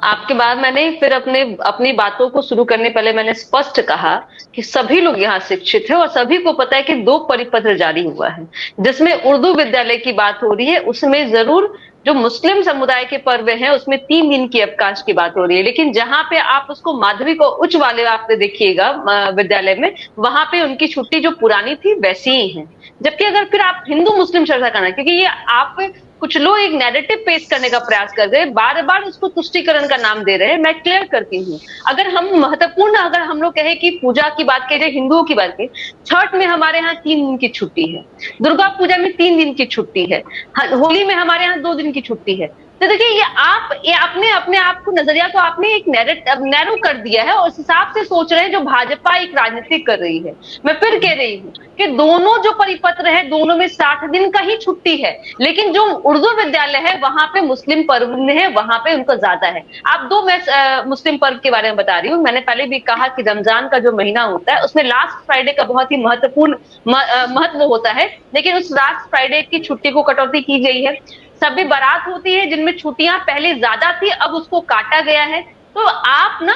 आपके बाद मैंने फिर अपनी बातों को शुरू करने पहले मैंने स्पष्ट कहा कि सभी लोग यहाँ शिक्षित हैं और सभी को पता है कि 2 परिपत्र जारी हुआ है, जिसमें उर्दू विद्यालय की बात हो रही है, उसमें जरूर जो मुस्लिम समुदाय के पर्व हैं उसमें 3 दिन की अवकाश की बात हो रही है, लेकिन जहां पे आप उसको माध्यमिक और उच्च वाले आप देखिएगा विद्यालय में, वहां पे उनकी छुट्टी जो पुरानी थी वैसी ही है। जबकि अगर फिर आप हिंदू मुस्लिम चर्चा करना, क्योंकि ये आप कुछ लोग एक नैरेटिव पेश करने का प्रयास कर रहे हैं, बार बार उसको तुष्टीकरण का नाम दे रहे हैं। मैं क्लियर करती हूँ, अगर हम लोग कहें कि पूजा की बात करें, हिंदुओं की बात करें, छठ में हमारे यहाँ 3 दिन की छुट्टी है, दुर्गा पूजा में 3 दिन की छुट्टी है, होली में हमारे यहाँ 2 दिन की छुट्टी है। तो देखिए ये आपने अपने आप को नजरिया को आपने एक नैरो कर दिया है और उस हिसाब से सोच रहे हैं जो भाजपा एक राजनीति कर रही है। मैं फिर कह रही हूँ कि दोनों जो परिपत्र है दोनों में 60 दिन का ही छुट्टी है, लेकिन जो उर्दू विद्यालय है वहां पे मुस्लिम पर्व में है, वहां पे उनको ज्यादा है। आप मैं मुस्लिम पर्व के बारे में बता रही हूँ। मैंने पहले भी कहा कि रमजान का जो महीना होता है उसमें लास्ट फ्राइडे का बहुत ही महत्वपूर्ण महत्व होता है, लेकिन उस लास्ट फ्राइडे की छुट्टी को कटौती की गई है। सभी बारात होती है जिनमें छुट्टियां पहले ज्यादा थी, अब उसको काटा गया है। तो आप ना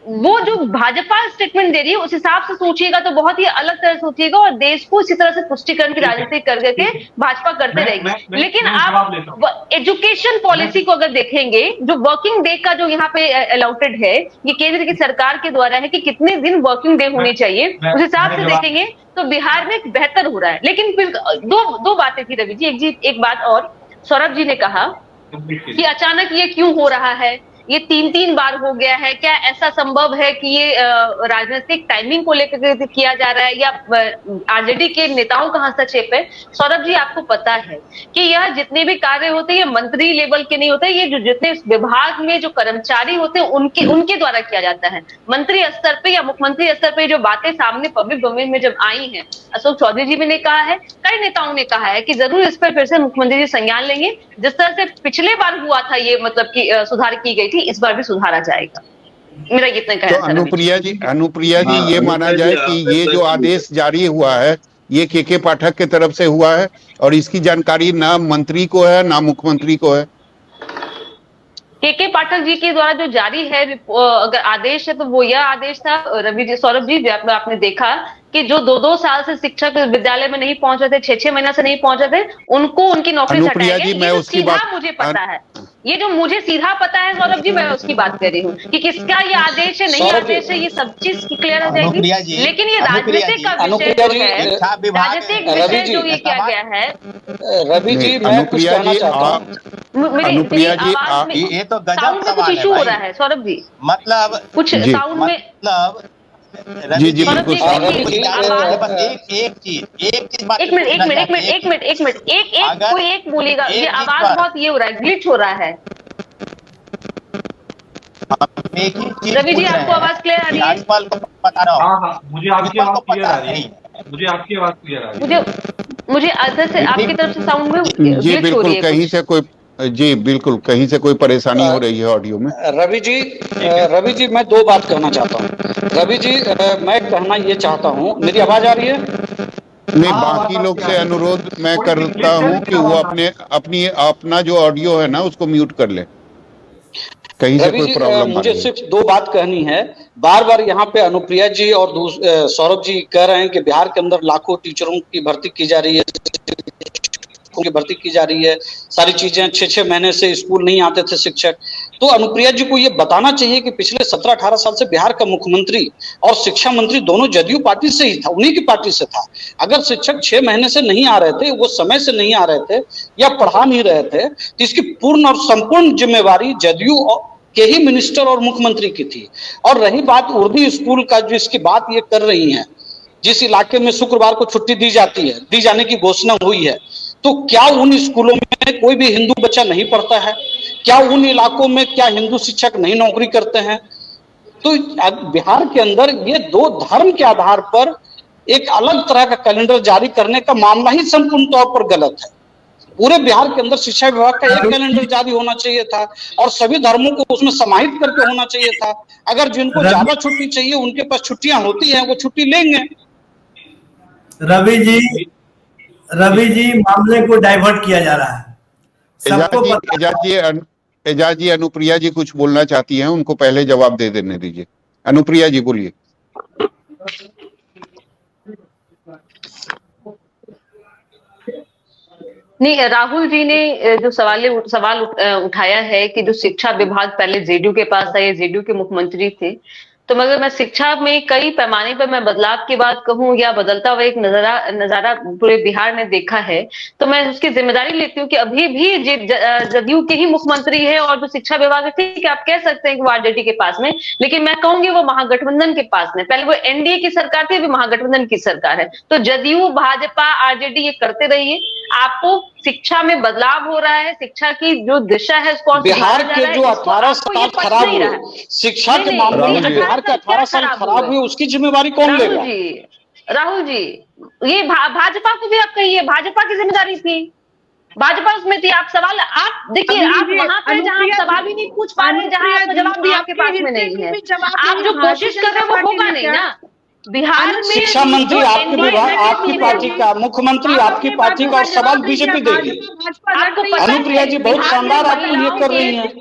वो जो भाजपा स्टेटमेंट दे रही है उस हिसाब से सोचिएगा तो बहुत ही अलग तरह से सोचिएगा और देश को इसी तरह से पुष्टिकरण की राजनीति करके भाजपा करते रहेगी। लेकिन आप एजुकेशन पॉलिसी को अगर देखेंगे, जो वर्किंग डे का जो यहाँ पे अलॉटेड है, ये केंद्र की सरकार के द्वारा है कि कितने दिन वर्किंग डे होनी चाहिए, उस हिसाब से देखेंगे तो बिहार में बेहतर हो रहा है। लेकिन फिर दो बातें थी रवि जी। एक बात और, सौरभ जी ने कहा कि अचानक ये क्यों हो रहा है, ये 3 बार हो गया है, क्या ऐसा संभव है कि ये राजनीतिक टाइमिंग को लेकर किया जा रहा है या आरजेडी के नेताओं का हस्तक्षेप है? सौरभ जी, आपको पता है कि यह जितने भी कार्य होते हैं ये मंत्री लेवल के नहीं होते, ये जो जितने विभाग में जो कर्मचारी होते हैं उनके द्वारा किया जाता है। मंत्री स्तर पे या मुख्यमंत्री स्तर पे जो बातें सामने पब्लिक डोमेन में जब आई हैं, अशोक चौधरी जी ने कहा है, कई नेताओं ने कहा है कि जरूर इस पर फिर से मुख्यमंत्री जी संज्ञान लेंगे। जिस तरह से पिछले बार हुआ था ये मतलब कि सुधार की गई थी, इस बार भी सुधारा जाएगा। मेरा इतना कहना है। तो अनुप्रिया जी ये माना जाए कि ये जो आदेश जारी हुआ है ये के पाठक के तरफ से हुआ है और इसकी जानकारी ना मंत्री को है ना मुख्यमंत्री को है? के पाठक जी के द्वारा जो जारी है अगर आदेश है तो वो यह आदेश था रवि जी, सौरभ जी, आपने देखा कि जो 2-2 साल से शिक्षक विद्यालय में नहीं पहुंच रहे थे, 6-6 महीना से नहीं पहुंच रहे थे, उनको उनकी नौकरी से हटाया गया। ये उसकी बात मुझे पता है, ये जो मुझे सीधा पता है सौरभ जी, मैं उसकी बात कर रही हूँ कि किसका ये आदेश है, नहीं आदेश है, ये सब चीज क्लियर हो जाएगी। लेकिन ये राजनीतिक का विषय है, राजनीतिक विषय जो ये किया गया है। रवि जी, मैं कुछ कहना चाहता हूँ। अनुप्रिया जी, ये तो गजब साउंड में कुछ इशू हो रहा है सौरभ जी, मतलब कुछ साउंड में जी बिल्कुल। बस एक चीज बात, एक मिनट कोई एक बोलेगा, ये आवाज बहुत ये हो रहा है, ग्लिच हो रहा है। रवि जी, आपको आवाज क्लियर आ रही है? राज्यपाल को बता रहा हूँ। हाँ, मुझे आपकी आवाज क्लियर आ रही है। मुझे अंदर से आपकी तरफ से साउंड में जी बिल्कुल, कहीं से कोई जी बिल्कुल कहीं से कोई परेशानी हो रही है ऑडियो में। रवि जी मैं 2 बात कहना चाहता हूँ। रवि जी, मैं कहना ये चाहता हूँ, मेरी आवाज आ रही है? नहीं, बाकी लोग से अनुरोध मैं करता हूँ कि वो अपना जो ऑडियो है ना उसको म्यूट कर ले, कहीं से कोई प्रॉब्लम। मुझे सिर्फ 2 बात कहनी है। बार बार यहाँ पे अनुप्रिया जी और सौरभ जी कह रहे हैं कि बिहार के अंदर लाखों टीचरों की भर्ती की जा रही है, की भर्ती की जा रही है, सारी चीजें, 6-6 महीने से स्कूल नहीं आते थे शिक्षक। तो अनुप्रिया जी को ये बताना चाहिए कि पिछले 17-18 साल से बिहार का मुख्यमंत्री और शिक्षा मंत्री दोनों जदयू पार्टी से ही था, उन्हीं की पार्टी से था। अगर शिक्षक 6 महीने से नहीं आ रहे थे, वो समय से नहीं आ रहे थे या पढ़ा नहीं रहे थे, तो इसकी पूर्ण और संपूर्ण जिम्मेवारी जदयू के ही मिनिस्टर और मुख्यमंत्री की थी। और रही बात उर्दू स्कूल का, जो इसकी बात ये कर रही है, जिस इलाके में शुक्रवार को छुट्टी दी जाने की घोषणा हुई है, तो क्या उन स्कूलों में कोई भी हिंदू बच्चा नहीं पढ़ता है? क्या उन इलाकों में क्या हिंदू शिक्षक नहीं नौकरी करते हैं? तो बिहार के अंदर ये 2 धर्म के आधार पर एक अलग तरह का कैलेंडर जारी करने का मामला ही संपूर्ण तौर पर गलत है। पूरे बिहार के अंदर शिक्षा विभाग का एक कैलेंडर जारी होना चाहिए था और सभी धर्मों को उसमें समाहित करके होना चाहिए था। अगर जिनको ज्यादा छुट्टी चाहिए, उनके पास छुट्टियां होती हैं, वो छुट्टी लेंगे। रवि जी मामले को डाइवर्ट किया जा रहा है। सबको एजाज जी अनुप्रिया जी कुछ बोलना चाहती हैं, उनको पहले जवाब दे देने दीजिए। अनुप्रिया जी बोलिए। नहीं, राहुल जी ने जो सवाल उठाया है कि जो शिक्षा विभाग पहले जेडीयू के पास था, ये जेडीयू के मुख्यमंत्री थे, तो मगर मैं शिक्षा में कई पैमाने पर मैं बदलाव की बात कहूं या बदलता हुआ एक नजारा पूरे बिहार ने देखा है, तो मैं उसकी जिम्मेदारी लेती हूँ कि अभी भी जदयू के ही मुख्यमंत्री है और जो शिक्षा विभाग है, ठीक है आप कह सकते हैं कि वो आरजेडी के पास में, लेकिन मैं कहूंगी वो महागठबंधन के पास में। पहले वो एनडीए की सरकार थी, अभी महागठबंधन की सरकार है। तो जदयू, भाजपा, आरजेडी ये करते रहिए। आपको शिक्षा में बदलाव हो रहा है, शिक्षा की जो दिशा है उसको बिहार के जो 18 साल खराब हुए शिक्षा के मामले में, बिहार के 18 साल खराब हुए, उसकी जिम्मेवारी कौन लेगा? राहुल जी ये भाजपा को भी आप कहिए, भाजपा की जिम्मेदारी थी, भाजपा उसमें थी। आप सवाल आप देखिए, आप वहां पे जहां सवाल भी नहीं पूछ पा रहे, जहां आपको जवाब दिया आपके पास में नहीं है, आप जो कोशिश कर रहे हैं वो होगा नहीं ना। बिहार में शिक्षा मंत्री आपकी पार्टी का, मुख्यमंत्री आपकी पार्टी का, और सवाल बीजेपी देगी। अनुप्रिया जी बहुत शानदार आपको ये कर रही हैं।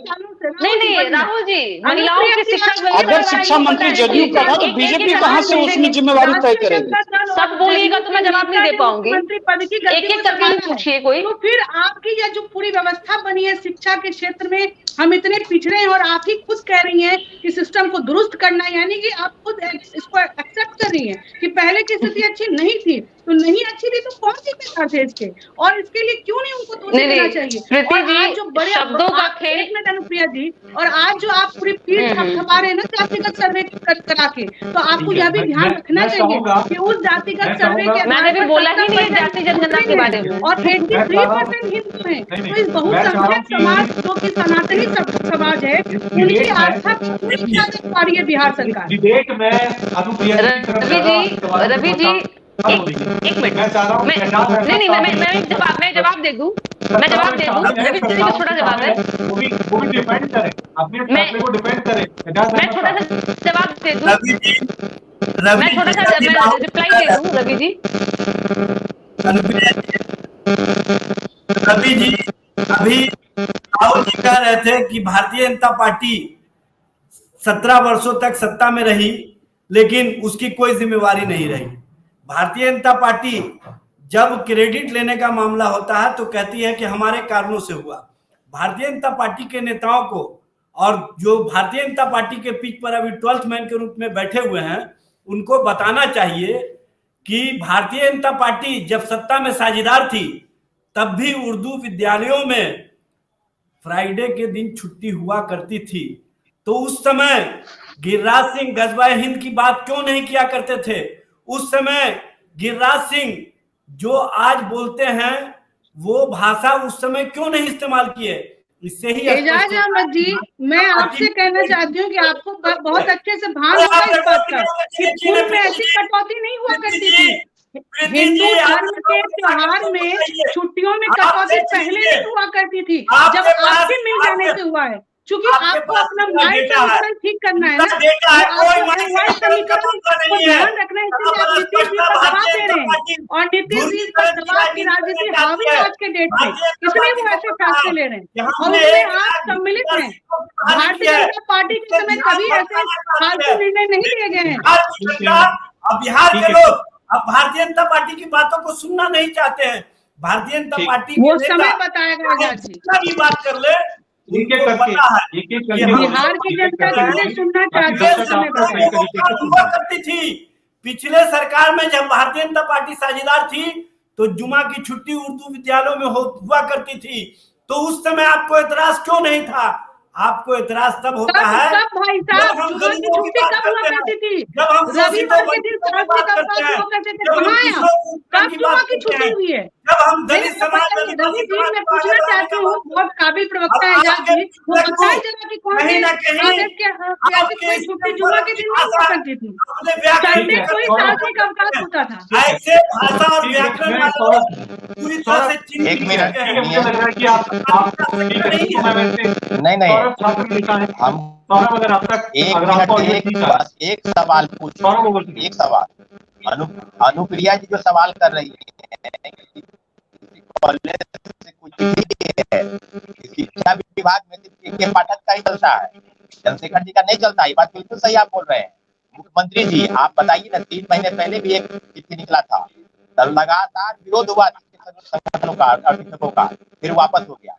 नहीं राहुल जी, महिलाओं की शिक्षा, अगर शिक्षा मंत्री जदयू का था तो बीजेपी कहां से उसमें जिम्मेवारी तय करेगी? सब बोलिएगा तो मैं जवाब नहीं दे पाऊंगी, एक एक करके पूछिए कोई। तो फिर आपकी यह जो पूरी व्यवस्था बनी है शिक्षा के क्षेत्र में, हम इतने पिछड़े हैं और आप ही खुद कह रही हैं कि सिस्टम को दुरुस्त करना, यानी कि आप खुद इसको एक्सेप्ट कर रही हैं कि पहले की स्थिति अच्छी नहीं थी, तो नहीं अच्छी थी तो कौन जिम्मेदार थे इसके, और इसके लिए क्यों नहीं उनको दोषी देना चाहिए? और आज जो बड़े शब्दों का खेल, एक मिनट अनुप्रिया जी, और आज जो आप पूरी पीठ थपथपा रहे हैं ना जातिगत सर्वे करा के, तो आपको यह भी ध्यान रखना चाहिए कि उस जातिगत सर्वे के, मैंने भी बोला ही नहीं जाति जनगणना के बारे में, और 83% हिंदू हैं, तो इस बहुसंख्यक समाज जो कि सनातनी समाज है, उनकी आस्था पूरी तरह पा रही है बिहार सरकार। डिबेट में अनुप्रिया रवि जी एक मिनट, नहीं मैं जवाब दे दूं, रवि जी का छोटा जवाब है, वो भी डिपेंड करे अपने फैसले को डिपेंड करे। मैं छोटा सा जवाब दे दूं, मैं छोटा सा रिप्लाई दे दूं रवि जी। रवि जी अभी राहुल जी कह रहे थे कि भारतीय जनता पार्टी 17 वर्षों तक सत्ता में रही लेकिन उसकी कोई जिम्मेवारी नहीं रही। भारतीय जनता पार्टी जब क्रेडिट लेने का मामला होता है तो कहती है कि हमारे कारणों से हुआ। भारतीय जनता पार्टी के नेताओं को और जो भारतीय जनता पार्टी के पीठ पर अभी 12th मैन के रूप में बैठे हुए हैं, उनको बताना चाहिए कि भारतीय जनता पार्टी जब सत्ता में साझेदार थी तब भी उर्दू विद्यालयों में फ्राइडे के दिन छुट्टी हुआ करती थी। तो उस समय गिरिराज सिंह गजवाए हिंद की बात क्यों नहीं किया करते थे? उस समय गिरिराज सिंह जो आज बोलते हैं वो भाषा उस समय क्यों नहीं इस्तेमाल किए? इससे ही एजाज अहमद जी, मैं आपसे कहना चाहती हूँ कि आपको बहुत अच्छे से भान होगा इस बात का कि पूर्व में ऐसी कटौती नहीं हुआ करती थी। हिंदू धर्म के त्योहार में छुट्टियों में कटौती पहले नहीं हुआ करती थी, जब आपके मिल जाने से हुआ है। चूंकि आपको अपना माइंड समीकरण ठीक करना है ना, समीकरण को ध्यान रखना है, इसलिए आप नीतीश जी पर दबाव दे रहे हैं और नीतीश जी पर दबाव की राजनीति हावी है आज के डेट में, इसलिए वो ऐसे फैसले ले रहे हैं और उसमें आप सम्मिलित हैं। भारतीय जनता पार्टी के समय कभी ऐसे फालतू निर्णय नहीं लिए गए हैं। अब बिहार के लोग अब भारतीय जनता पार्टी की बातों को सुनना नहीं चाहते हैं। भारतीय जनता पार्टी वो समय बताएगा भी बात कर ले, बिहार की जनता जिसे सुनना चाहती हुआ करती थी। पिछले सरकार में जब भारतीय जनता पार्टी साझेदार थी तो जुमा की छुट्टी उर्दू विद्यालयों में हुआ करती थी, तो उस समय आपको एतराज क्यों नहीं था? आपको एतराज तब होता है भाई साहब, जुमा की छुट्टी कब हुआ करती थी? जब हम रविवार के दिन बात करते थे, कब जुमा की छुट्टी हुई है? जब हम दलित समाज रवि जी, मैं पूछना चाहती हूँ, बहुत काबिल प्रवक्ता है एजाज जी, वो बताए जरा कि कौन सी आदेश के छुट्टी जुमा के दिन नहीं हुआ करती थी? संडे को ही सार्वजनिक अवकाश होता था। ऐसे भाषा और व्याकरण पूरी तरह से चिन्हित। एक मिनट, नहीं हम एक सवाल पूछ, एक सवाल अनुप्रिया जी जो सवाल कर रही है कॉलेज से कुछ भी है, शिक्षा विभाग में सिर्फ के पाठक का ही चलता है, चंद्रशेखर जी का नहीं चलता। ये बात बिल्कुल सही आप बोल रहे हैं। मुख्यमंत्री जी आप बताइए ना, 3 महीने पहले भी एक चिट्ठी निकला था, लगातार विरोध हुआ संगठनों का और शिक्षकों का, फिर वापस हो गया।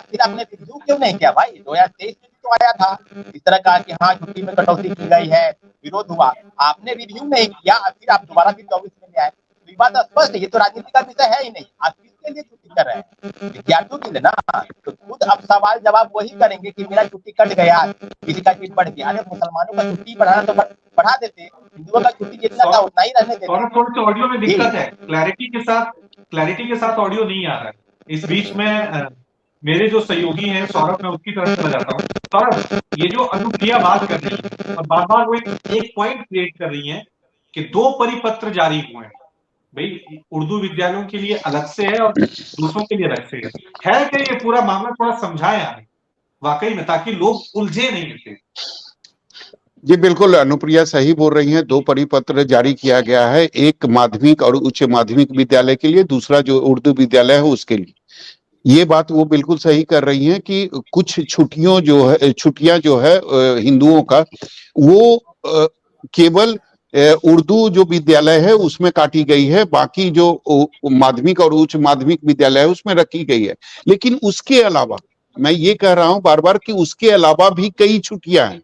फिर आपने रिव्यू क्यों नहीं किया भाई? 2023 में तो आया था इस तरह का कि हाँ छुट्टी में कटौती की गई है, विरोध हुआ, आपने रिव्यू नहीं किया, फिर आप दोबारा फिर 24 में ले आए। तो ये बात स्पष्ट है, ये तो राजनीति का विषय है ही नहीं। आप किसके लिए छुट्टी कर रहे हैं? विद्यार्थियों के लिए ना। तो खुद अब सवाल जवाब वही करेंगे कि मेरा छुट्टी कट गया, किसी का छुट्टी बढ़ गया। अरे मुसलमानों का छुट्टी बढ़ाना तो बढ़ा देते, हिंदुओं का छुट्टी जितना था उतना ही रहने देते। थोड़ा ऑडियो में दिक्कत है, क्लैरिटी के साथ ऑडियो नहीं आ रहा है। इस बीच में मेरे जो सहयोगी हैं सौरभ, मैं उसकी तरफ चला जाता हूँ। सौरभ, ये जो अनुप्रिया बात कर रही है और बार बार वो एक पॉइंट क्रिएट कर रही है कि 2 परिपत्र जारी हुए हैं भाई, उर्दू विद्यालयों के लिए अलग से है और दूसरों के लिए अलग से है कि ये पूरा मामला थोड़ा समझाएं हमें वाकई में, ताकि लोग उलझे नहीं होते। जी बिल्कुल, अनुप्रिया सही बोल रही हैं। 2 परिपत्र जारी किया गया है, एक माध्यमिक और उच्च माध्यमिक विद्यालय के लिए, दूसरा जो उर्दू विद्यालय है उसके लिए। ये बात वो बिल्कुल सही कर रही हैं कि कुछ छुट्टियां जो है हिंदुओं का, वो केवल उर्दू जो विद्यालय है उसमें काटी गई है, बाकी जो माध्यमिक और उच्च माध्यमिक विद्यालय है उसमें रखी गई है। लेकिन उसके अलावा मैं ये कह रहा हूं बार बार कि उसके अलावा भी कई छुट्टियां हैं,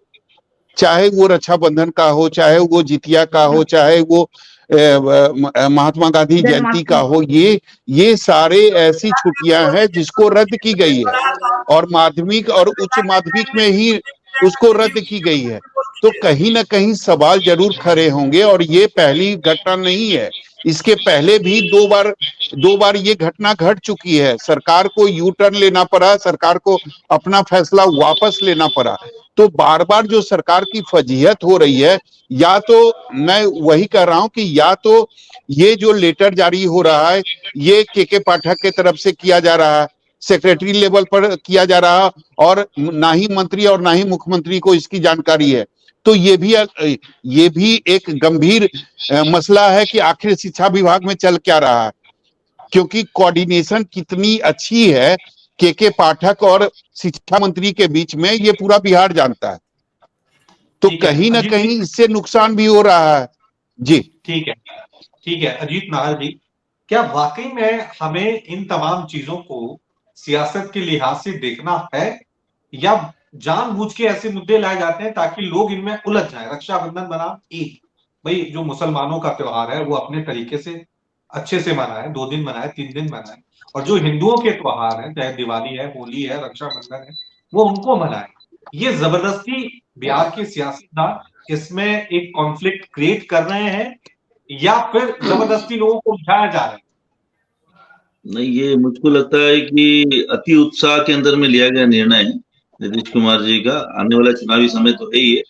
चाहे वो रक्षाबंधन का हो, चाहे वो जितिया का हो, चाहे वो महात्मा गांधी जयंती का हो, ये सारे ऐसी छुट्टियां हैं जिसको रद्द की गई है और माध्यमिक और उच्च माध्यमिक में ही उसको रद्द की गई है। तो कहीं ना कहीं सवाल जरूर खड़े होंगे और ये पहली घटना नहीं है, इसके पहले भी 2 बार ये घटना घट चुकी है। सरकार को यू टर्न लेना पड़ा, सरकार को अपना फैसला वापस लेना पड़ा। तो बार बार जो सरकार की फजीहत हो रही है, या तो मैं वही कह रहा हूं कि या तो ये जो लेटर जारी हो रहा है ये के पाठक के तरफ से किया जा रहा है, सेक्रेटरी लेवल पर किया जा रहा है, और ना ही मंत्री और ना ही मुख्यमंत्री को इसकी जानकारी है। तो ये भी एक गंभीर मसला है कि आखिर शिक्षा विभाग में चल क्या रहा है, क्योंकि कोऑर्डिनेशन कितनी अच्छी है के पाठक और शिक्षा मंत्री के बीच में, ये पूरा बिहार जानता है। तो कहीं ना कहीं इससे नुकसान भी हो रहा है। जी ठीक है अजीत नाहर जी, क्या वाकई में हमें इन तमाम चीजों को सियासत के लिहाज से देखना है, या जानबूझ के ऐसे मुद्दे लाए जाते हैं ताकि लोग इनमें उलझ जाएं? रक्षाबंधन बनाम ईद, भाई जो मुसलमानों का त्योहार है वो अपने तरीके से अच्छे से मनाए, 2 दिन मनाए, 3 दिन मनाए, और जो हिंदुओं के त्योहार हैं, चाहे दिवाली है, होली है, रक्षाबंधन है, वो उनको मनाए। ये जबरदस्ती बिहार के सियासतदान इसमें एक कॉन्फ्लिक्ट क्रिएट कर रहे हैं या फिर जबरदस्ती लोगों को उठाया जा रहा है? नहीं, ये मुझको लगता है कि अति उत्साह के अंदर में लिया गया निर्णय है नीतीश कुमार जी का। आने वाला चुनावी समय तो है ही है,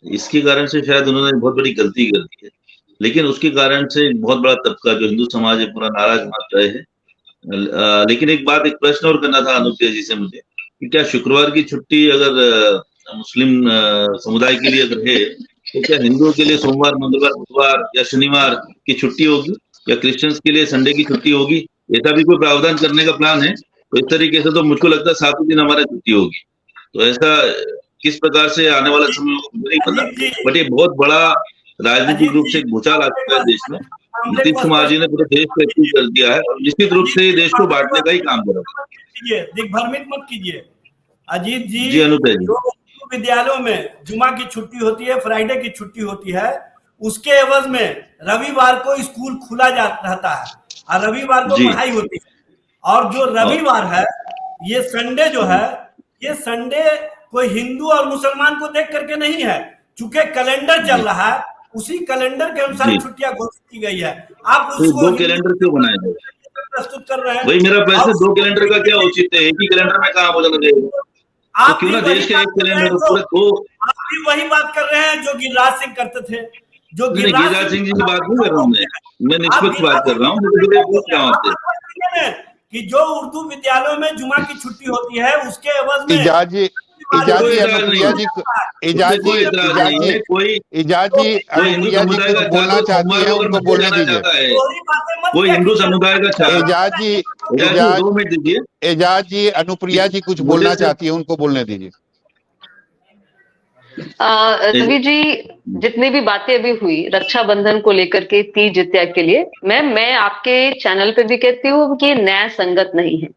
इसके कारण से शायद उन्होंने बहुत बड़ी गलती कर दी है, लेकिन उसके कारण से एक बहुत बड़ा तबका जो हिंदू समाज है पूरा नाराज मान रहे है। लेकिन एक प्रश्न और करना था अनुप्रिया जी से मुझे, कि क्या शुक्रवार की छुट्टी अगर मुस्लिम समुदाय के लिए अगर है, तो क्या हिंदुओं के लिए सोमवार, मंगलवार, बुधवार या शनिवार की छुट्टी होगी, या क्रिश्चियंस के लिए संडे की छुट्टी होगी? ऐसा भी कोई प्रावधान करने का प्लान है? तो इस तरीके से तो मुझको लगता है 7 दिन हमारा छुट्टी होगी। तो ऐसा किस प्रकार से आने वाला समय नहीं पता, बट ये बहुत बड़ा राजनीतिक रूप से एक भूचाल आ चुका है देश में। नीतीश कुमार जी ने पूरे देश को एक्टिव कर दिया है और निश्चित रूप से देश को बांटने का ही काम करेगा। दिग्भ्रमित मत कीजिए अजीत जी। जी अनुप्रिया जी, विद्यालयों में जुमा की छुट्टी होती है, फ्राइडे की छुट्टी होती है, उसके एवज में रविवार को स्कूल खुला रहता है और रविवार को पढ़ाई होती है। और जो रविवार है, ये संडे जो है, ये संडे कोई हिंदू और मुसलमान को देख करके नहीं है, चूंकि कैलेंडर चल रहा है, उसी कैलेंडर के अनुसार छुट्टियां घोषित की गई है। आप उसको 2 कैलेंडर क्यों बनाए हैं? प्रस्तुत कर रहे हैं। भाई मेरा प्रश्न 2 कैलेंडर का क्या औचित्य है? एक ही कैलेंडर में कहाँ बदल देगा? तो क्यों ना देश के एक कैलेंडर पूरे 2? आप भी वही बात कर रहे हैं जो गिरिराज सिंह करते थे। जो गिरिराज सिंह जी की बात नहीं कर रहा हूँ मैं निष्पक्ष बात कर रहा हूँ कि जो उर्दू विद्यालयों में जुमा की छुट्टी होती है, उसके एवज में इजाज एजाज जी अनुप्रिया जी एजाज जी अनुप्रिया जी कुछ बोलना चाहती है, उनको बोलने दीजिए। वो हिंदू समुदाय का एजाज जी अनुप्रिया जी कुछ बोलना चाहती है, उनको बोलने दीजिए। रवि जी, जितनी भी बातें अभी हुई रक्षाबंधन को लेकर के, तीज जितिया के लिए, मैं आपके चैनल पे भी कहती हूँ कि न्याय संगत नहीं है।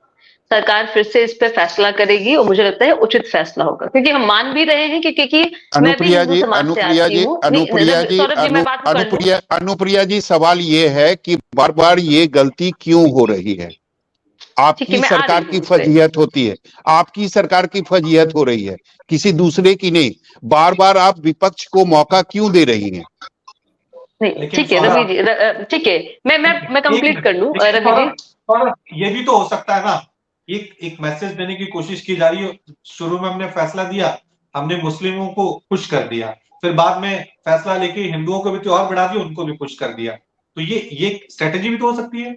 सरकार फिर से इस पे फैसला करेगी और मुझे लगता है उचित फैसला होगा, क्योंकि हम मान भी रहे हैं क्योंकि मैं भी हिंदू समाज से आती हूँ। अनुप्रिया जी सवाल ये है कि बार बार ये गलती क्यों हो रही है? आपकी सरकार की फजीहत होती है, आपकी सरकार की फजीहत हो रही है, किसी दूसरे की नहीं। बार बार आप विपक्ष को मौका क्यों दे रही हैं? नहीं, ठीक है रवि जी, ठीक है, मैं कंप्लीट कर लूं रवि जी। और ये भी तो हो सकता है ना, एक मैसेज देने की कोशिश की जा रही है। शुरू में हमने फैसला दिया, हमने मुस्लिमों को खुश कर दिया, फिर बाद में फैसला लेके हिंदुओं को भी त्योहार बढ़ा दिया, उनको भी खुश कर दिया। तो ये स्ट्रेटेजी भी तो हो सकती है।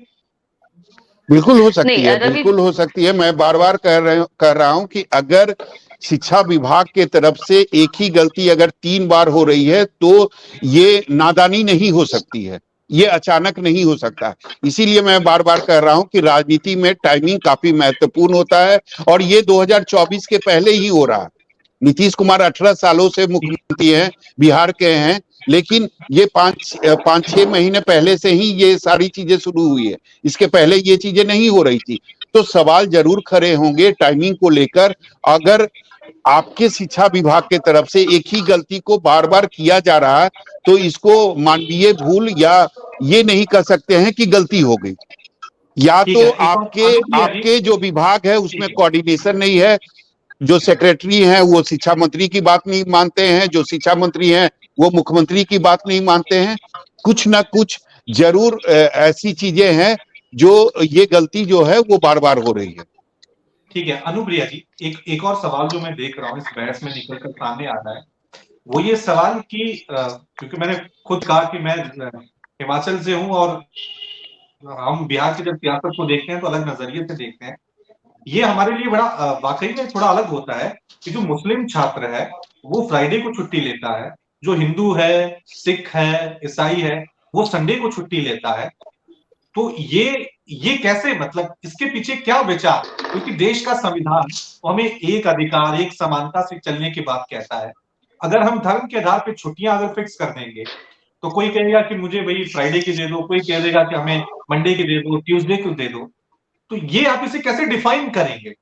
बिल्कुल हो सकती है, बिल्कुल हो सकती है। मैं बार बार कह रहा हूं कि अगर शिक्षा विभाग के तरफ से एक ही गलती अगर 3 बार हो रही है तो ये नादानी नहीं हो सकती है, ये अचानक नहीं हो सकता। इसीलिए मैं बार बार कह रहा हूं कि राजनीति में टाइमिंग काफी महत्वपूर्ण होता है, और ये 2024 के पहले ही हो रहा है। नीतीश कुमार 18 सालों से मुख्यमंत्री हैं, बिहार के हैं, लेकिन ये 5-6 महीने पहले से ही ये सारी चीजें शुरू हुई है, इसके पहले ये चीजें नहीं हो रही थी। तो सवाल जरूर खड़े होंगे टाइमिंग को लेकर। अगर आपके शिक्षा विभाग के तरफ से एक ही गलती को बार बार किया जा रहा है तो इसको मानवीय भूल या ये नहीं कह सकते हैं कि गलती हो गई। या तो आपके जो विभाग है उसमें कोऑर्डिनेशन नहीं है, जो सेक्रेटरी हैं वो शिक्षा मंत्री की बात नहीं मानते हैं, जो शिक्षा मंत्री हैं वो मुख्यमंत्री की बात नहीं मानते हैं। कुछ ना कुछ जरूर ऐसी चीजें हैं जो ये गलती जो है वो बार बार हो रही है। ठीक है अनुप्रिया जी, एक और सवाल जो मैं देख रहा हूँ इस बहस में निकल कर सामने आ रहा है, वो ये सवाल कि क्योंकि मैंने खुद कहा कि मैं हिमाचल से हूं और हम बिहार की जब सियासत को देखते हैं तो अलग नजरिए से देखते हैं। ये हमारे लिए बड़ा वाकई में थोड़ा अलग होता है कि जो मुस्लिम छात्र है वो फ्राइडे को छुट्टी लेता है, जो हिंदू है, सिख है, ईसाई है वो संडे को छुट्टी लेता है। तो ये कैसे, मतलब इसके पीछे क्या विचार? क्योंकि देश का संविधान हमें एक अधिकार, एक समानता से चलने की बात कहता है। अगर हम धर्म के आधार पर छुट्टियां अगर फिक्स कर देंगे तो कोई कहेगा कि मुझे भाई फ्राइडे की दे दो, कोई कह देगा कि हमें मंडे की दे दो, ट्यूसडे की दे दो। तो ये आप इसे कैसे डिफाइन करेंगे?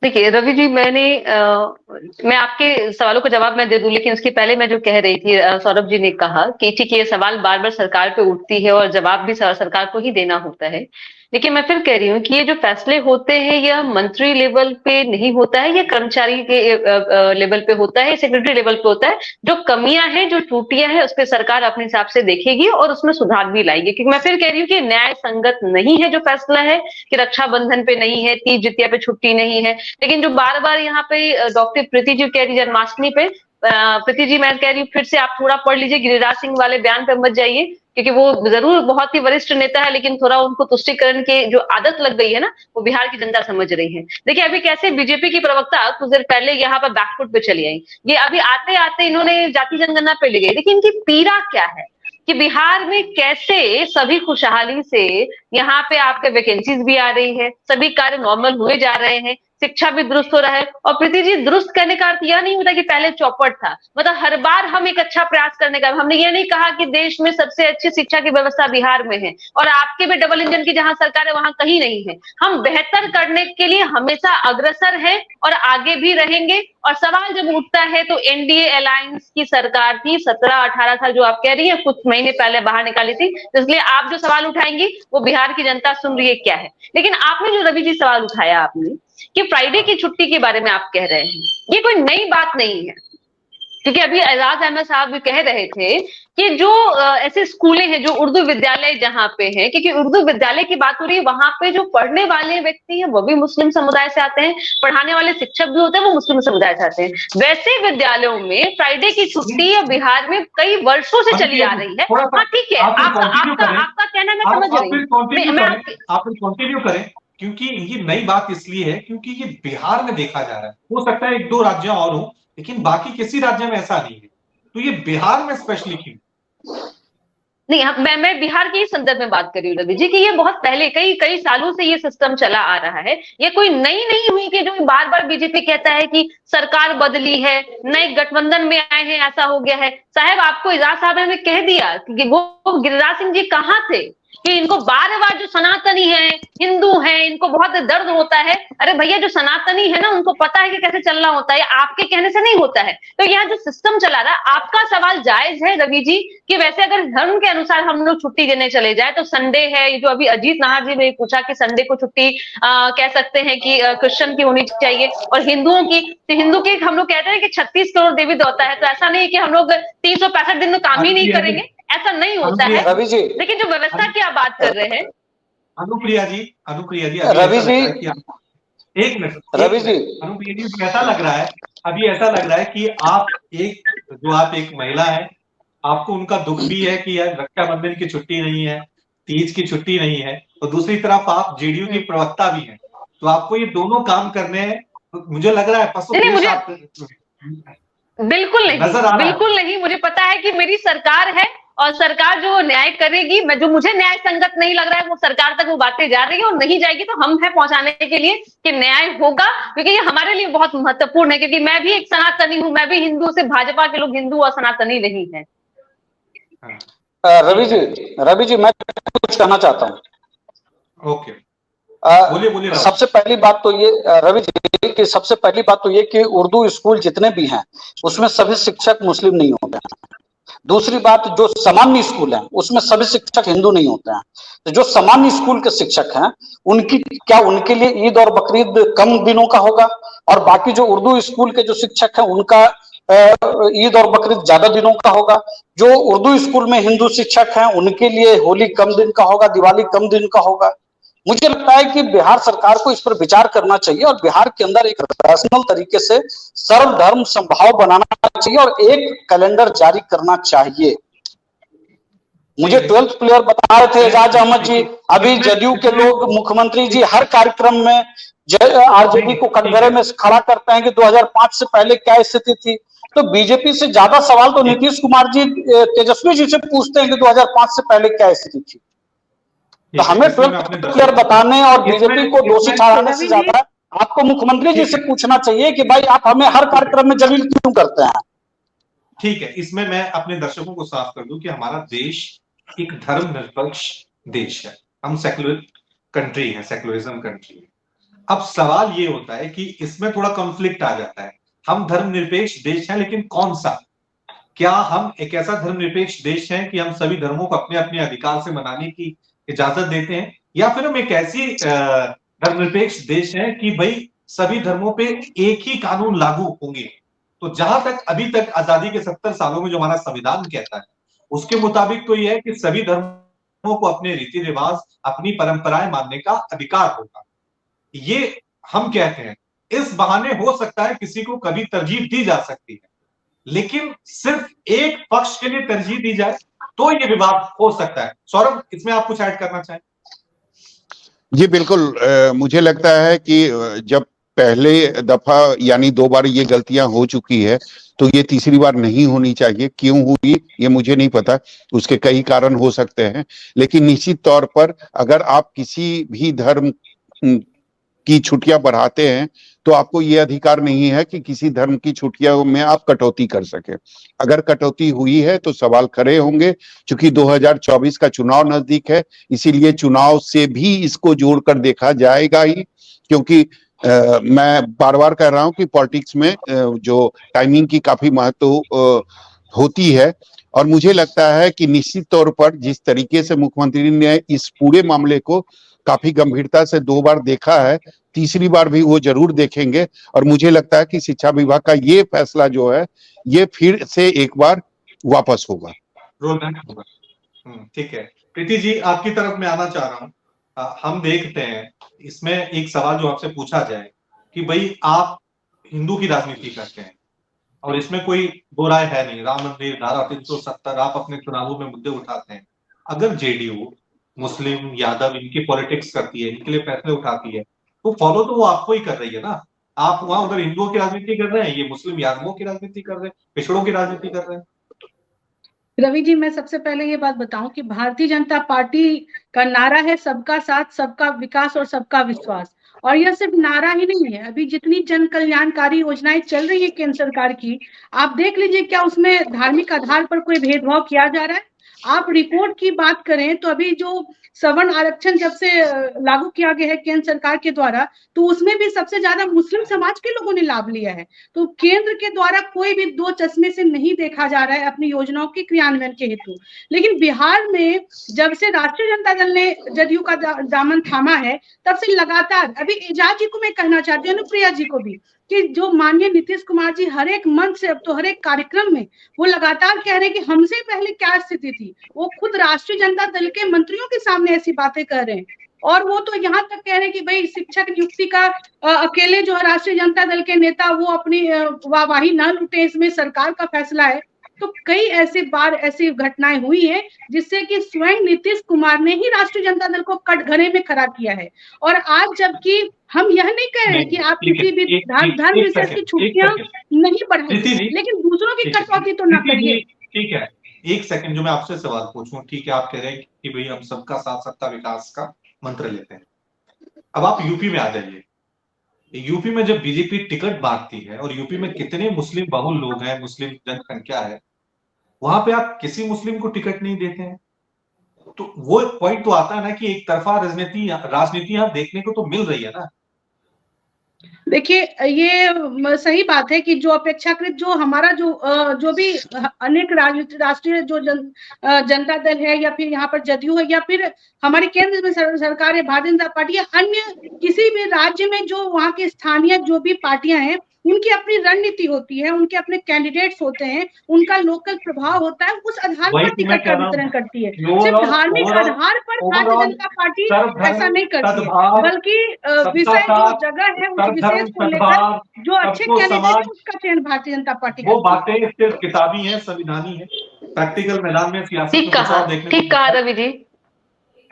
देखिए रवि जी, मैं आपके सवालों का जवाब मैं दे दूं, लेकिन उसके पहले मैं जो कह रही थी, सौरभ जी ने कहा कि ठीक है ये सवाल बार बार सरकार पे उठती है और जवाब भी सरकार को ही देना होता है, लेकिन मैं फिर कह रही हूँ कि ये जो फैसले होते हैं यह मंत्री लेवल पे नहीं होता है, ये कर्मचारी के लेवल पे होता है, सेक्रेटरी लेवल पे होता है। जो कमियां हैं, जो त्रुटियां हैं, उस पर सरकार अपने हिसाब से देखेगी और उसमें सुधार भी लाएगी। क्योंकि मैं फिर कह रही हूँ कि न्याय संगत नहीं है जो फैसला है कि रक्षाबंधन पे नहीं है, तीज जितिया पे छुट्टी नहीं है। लेकिन जो बार बार यहाँ पे डॉक्टर प्रीति जी कह रही जन्माष्टमी पे, प्रीति जी मैं कह रही हूँ फिर से आप थोड़ा पढ़ लीजिए, गिरिराज सिंह वाले बयान पे मत जाइए, क्योंकि वो जरूर बहुत ही वरिष्ठ नेता है, लेकिन थोड़ा उनको तुष्टीकरण की जो आदत लग गई है ना, वो बिहार की जनता समझ रही है। देखिए अभी कैसे बीजेपी की प्रवक्ता कुछ देर पहले यहाँ पर बैकफुट पे चली आई, ये अभी आते आते इन्होंने जाति जनगणना पे ले गई। देखिए इनकी पीड़ा क्या है कि बिहार में कैसे सभी खुशहाली से यहाँ पे आपके वैकेंसीज भी आ रही है, सभी कार्य नॉर्मल हुए जा रहे हैं, शिक्षा भी दुरुस्त हो रहा है। और प्रीति जी, दुरुस्त करने का अर्थ यह नहीं होता कि पहले चौपट था, मतलब हर बार हम एक अच्छा प्रयास करने का, हमने ये नहीं कहा कि देश में सबसे अच्छी शिक्षा की व्यवस्था बिहार में है और आपके भी डबल इंजन की जहां सरकार है वहां कहीं नहीं है। हम बेहतर करने के लिए हमेशा अग्रसर है और आगे भी रहेंगे। और सवाल जब उठता है तो एनडीए अलायंस की सरकार थी, 17-18 साल जो आप कह रही है कुछ महीने पहले बाहर निकाली थी, तो इसलिए आप जो सवाल उठाएंगी वो बिहार की जनता सुन रही है क्या है। लेकिन आपने जो रवि जी सवाल उठाया आपने कि फ्राइडे की छुट्टी के बारे में आप कह रहे हैं, ये कोई नई बात नहीं है, क्योंकि अभी एजाज अहमद साहब भी कह रहे थे कि जो ऐसे स्कूलें हैं, जो उर्दू विद्यालय जहां पे हैं, क्योंकि उर्दू विद्यालय की बात हो रही है, वहां पे जो पढ़ने वाले व्यक्ति हैं वो भी मुस्लिम समुदाय से आते हैं, पढ़ाने वाले शिक्षक भी होते हैं वो मुस्लिम समुदाय से आते हैं। वैसे विद्यालयों में फ्राइडे की छुट्टी बिहार में कई वर्षों से चली आ रही है। हाँ ठीक है, आपका कहना मैं समझ रही हूँ, आप कंटिन्यू करें। क्योंकि ये नई बात इसलिए है क्योंकि ये बिहार में देखा जा रहा है। हो सकता है 1-2 राज्य और हो, लेकिन बाकी किसी राज्य में ऐसा नहीं है। तो ये बिहार में स्पेशली क्यों? नहीं, मैं बिहार के ही संदर्भ में बात कर रही हूँ रवि जी, कि ये बहुत पहले कई सालों से ये सिस्टम चला आ रहा है। ये कोई नई नहीं हुई कि जो बार बार बीजेपी कहता है कि सरकार बदली है, नए गठबंधन में आए हैं, ऐसा हो गया है। साहब, आपको एजाज साहब ने कह दिया कि वो गिरिराज सिंह जी कहाँ थे कि इनको बार बार जो सनातनी है, हिंदू है, इनको बहुत दर्द होता है। अरे भैया, जो सनातनी है ना, उनको पता है कि कैसे चलना होता है, आपके कहने से नहीं होता है। तो यहाँ जो सिस्टम चला रहा है, आपका सवाल जायज है रवि जी, कि वैसे अगर धर्म के अनुसार हम लोग छुट्टी देने चले जाए तो संडे है, ये जो अभी अजीत नाहर जी ने पूछा कि संडे को छुट्टी कह सकते हैं कि क्रिश्चियन की होनी चाहिए, और हिंदुओं की, तो हिंदू की हम लोग कहते हैं कि 36 करोड़ देवी देवता है, तो ऐसा नहीं है कि हम लोग 365 दिन में काम ही नहीं करेंगे, ऐसा नहीं होता है। रवि जी, लेकिन जो व्यवस्था की आप बात कर रहे हैं, अनुप्रिया जी, रवि जी, एक मिनट, रवि जी, अनुप्रिया जी, ऐसा लग रहा है, अभी ऐसा लग रहा है कि आप एक महिला है, आपको उनका दुख भी है कि यार रक्षाबंधन की छुट्टी नहीं है, तीज की छुट्टी नहीं है, और दूसरी तरफ आप जेडीयू की प्रवक्ता भी हैं, तो आपको ये दोनों काम करने हैं। तो मुझे लग रहा है बिल्कुल नहीं, नजर आ रहा है। बिल्कुल नहीं। मुझे पता है कि मेरी सरकार है और सरकार जो न्याय करेगी, मैं जो मुझे न्याय संगत नहीं लग रहा है वो सरकार तक वो बातें जा रही है, और नहीं जाएगी तो हम है पहुंचाने के लिए कि न्याय होगा, क्योंकि ये हमारे लिए बहुत महत्वपूर्ण है। क्योंकि मैं भी एक सनातनी हूं, मैं भी हिंदू, से भाजपा के लोग हिंदू और सनातनी नहीं है। रवि जी, मैं कुछ कहना चाहता हूँ। ओके, बोलिए। सबसे पहली बात तो ये रवि जी की, सबसे पहली बात तो ये कि उर्दू स्कूल जितने भी हैं उसमें सभी शिक्षक मुस्लिम नहीं होते हैं। दूसरी बात, जो सामान्य स्कूल हैं उसमें सभी शिक्षक हिंदू नहीं होते हैं। तो जो सामान्य स्कूल के शिक्षक हैं उनके लिए ईद और बकरीद कम दिनों का होगा, और बाकी जो उर्दू स्कूल के जो शिक्षक हैं उनका ईद और बकरीद ज्यादा दिनों का होगा। जो उर्दू स्कूल में हिंदू शिक्षक हैं उनके लिए होली कम दिन का होगा, दिवाली कम दिन का होगा। मुझे लगता है कि बिहार सरकार को इस पर विचार करना चाहिए और बिहार के अंदर एक रैशनल तरीके से सर्वधर्म समभाव बनाना चाहिए और एक कैलेंडर जारी करना चाहिए। मुझे 12th प्लेयर बता रहे थे एजाज अहमद जी, अभी जदयू के लोग, मुख्यमंत्री जी हर कार्यक्रम में आरजेडी को कटघरे में खड़ा करते हैं कि 2005 से पहले क्या स्थिति थी। तो बीजेपी से ज्यादा सवाल तो नीतीश कुमार जी तेजस्वी जी से पूछते हैं कि 2005 से पहले क्या स्थिति थी। तो हमें 12th प्लेयर बताने और बीजेपी को दोषी ठहराने से ज्यादा आपको मुख्यमंत्री जी से पूछना चाहिए कि भाई आप हमें हर कार्यक्रम में जलील क्यों करते हैं। ठीक है, इसमें मैं अपने दर्शकों को साफ कर दूं कि हमारा देश एक धर्मनिरपेक्ष देश है, हम सेक्युलर कंट्री है, सेक्युलरिज्म कंट्री है। अब सवाल ये होता है कि इसमें थोड़ा कॉन्फ्लिक्ट आ जाता है। हम धर्मनिरपेक्ष देश हैं, लेकिन कौन सा? क्या हम एक ऐसा धर्मनिरपेक्ष देश है कि हम सभी धर्मों को अपने अपने अधिकार से मनाने की इजाजत देते हैं, या फिर हम एक ऐसी धर्मनिरपेक्ष देश है कि भाई सभी धर्मों पे एक ही कानून लागू होंगे? तो जहां तक अभी तक आजादी के 70 सालों में जो हमारा संविधान कहता है उसके मुताबिक तो यह है कि सभी धर्मों को अपने रीति रिवाज, अपनी परंपराएं मानने का अधिकार होगा। ये हम कहते हैं, इस बहाने हो सकता है किसी को कभी तरजीह दी जा सकती है, लेकिन सिर्फ एक पक्ष के लिए तरजीह दी जाए तो ये विवाद हो सकता है। सौरभ, इसमें आप कुछ ऐड करना चाहें? जी बिल्कुल, मुझे लगता है कि जब पहले दफा यानी 2 बार ये गलतियां हो चुकी है तो ये तीसरी बार नहीं होनी चाहिए। क्यों हुई ये मुझे नहीं पता, उसके कई कारण हो सकते हैं, लेकिन निश्चित तौर पर अगर आप किसी भी धर्म की छुट्टियां बढ़ाते हैं तो आपको ये अधिकार नहीं है कि किसी धर्म की छुट्टियों में आप कटौती कर सके। अगर कटौती हुई है तो सवाल खड़े होंगे। चूंकि 2024 का चुनाव नजदीक है, इसीलिए चुनाव से भी इसको जोड़कर देखा जाएगा ही, क्योंकि मैं बार बार कह रहा हूं कि पॉलिटिक्स में जो टाइमिंग की काफी महत्व होती है। और मुझे लगता है कि निश्चित तौर पर जिस तरीके से मुख्यमंत्री ने इस पूरे मामले को काफी गंभीरता से 2 बार देखा है, तीसरी बार भी वो जरूर देखेंगे। और मुझे लगता है कि शिक्षा विभाग का ये फैसला जो है ये फिर से एक बार वापस होगा, रोल बैक होगा। ठीक है, प्रीति जी आपकी तरफ मैं आना चाह रहा हूँ। हम देखते हैं इसमें एक सवाल जो आपसे पूछा जाए कि भाई आप हिंदू की राजनीति करते हैं और इसमें कोई दो राय है नहीं, राम मंदिर, धारा 370, आप अपने चुनावों में मुद्दे उठाते हैं। अगर जेडीयू मुस्लिम, यादव, इनकी पॉलिटिक्स करती है, इनके लिए फैसले उठाती है, तो फॉलो तो वो आपको ही कर रही है ना। आप वहां उधर हिंदुओं की राजनीति कर रहे हैं, ये मुस्लिम यादवों की राजनीति कर रहे हैं, पिछड़ों की राजनीति कर रहे हैं। रवि जी, मैं सबसे पहले ये बात बताऊं कि भारतीय जनता पार्टी का नारा है सबका साथ, सबका विकास और सबका विश्वास। और यह सिर्फ नारा ही नहीं है, अभी जितनी जन कल्याणकारी योजनाएं चल रही है केंद्र सरकार की, आप देख लीजिए क्या उसमें धार्मिक आधार पर कोई भेदभाव किया जा रहा है। आप रिपोर्ट की बात करें तो अभी जो सवर्ण आरक्षण जब से लागू किया गया है केंद्र सरकार के द्वारा, तो उसमें भी सबसे ज्यादा मुस्लिम समाज के लोगों ने लाभ लिया है। तो केंद्र के द्वारा कोई भी दो चश्मे से नहीं देखा जा रहा है अपनी योजनाओं के क्रियान्वयन के हेतु। लेकिन बिहार में जब से राष्ट्रीय जनता दल ने जदयू का दामन थामा है, तब से लगातार, अभी एजाज जी को मैं कहना चाहती हूँ, अनुप्रिया जी को भी, कि जो माननीय नीतीश कुमार जी हर एक मंच से, अब तो हर एक कार्यक्रम में वो लगातार कह रहे हैं कि हमसे पहले क्या स्थिति थी। वो खुद राष्ट्रीय जनता दल के मंत्रियों के सामने ऐसी बातें कर रहे हैं। और वो तो यहाँ तक कह रहे हैं कि भाई शिक्षक नियुक्ति का अकेले जो है राष्ट्रीय जनता दल के नेता वो अपनी वाहवाही न लूटे, इसमें सरकार का फैसला है। तो कई ऐसे बार ऐसी घटनाएं हुई हैं जिससे कि स्वयं नीतीश कुमार ने ही राष्ट्रीय जनता दल को कटघरे में खड़ा किया है। और आज जबकि हम यह नहीं कह रहे कि आप किसी भी धर्म विशेष की छुट्टियां नहीं बढ़ाइए, लेकिन दूसरों की कटौती तो ना करिए। ठीक है, एक सेकंड, जो मैं आपसे सवाल पूछूं, ठीक है, आप कह रहे हैं कि भाई हम सबका साथ सबका विकास का मंत्र लेते हैं। अब आप यूपी में आ जाइए, यूपी में जब बीजेपी टिकट बांटती है और यूपी में कितने मुस्लिम बहुल लोग हैं, मुस्लिम जनसंख्या है, वहां पे आप किसी मुस्लिम को टिकट नहीं देते हैं। तो वो पॉइंट तो आता है ना कि एक तरफा राजनीति यहां देखने को तो मिल रही है ना। देखिए, ये सही बात है कि जो अपेक्षाकृत जो हमारा जो भी अनेक राष्ट्रीय जो जनता दल है, या फिर यहाँ पर जदयू है, या फिर हमारे केंद्र में सरकार है भारतीय जनता पार्टी, या अन्य किसी भी राज्य में जो वहाँ के स्थानीय जो भी पार्टियां हैं, उनकी अपनी रणनीति होती है, उनके अपने कैंडिडेट्स होते हैं, उनका लोकल प्रभाव होता है, उस आधार पर टिकट का वितरण करती है। सिर्फ धार्मिक आधार पर भारतीय जनता पार्टी ऐसा नहीं करती है, बल्कि विषय जो जगह है उस विशेष को लेकर जो अच्छे कैंडिडेट है उसका चयन भारतीय जनता पार्टी वो बातें सिर्फ किताबी है, संविधानी है, प्रैक्टिकल मैदान में सियासत में कुछ और देखने को ठीक कहा रवि जी।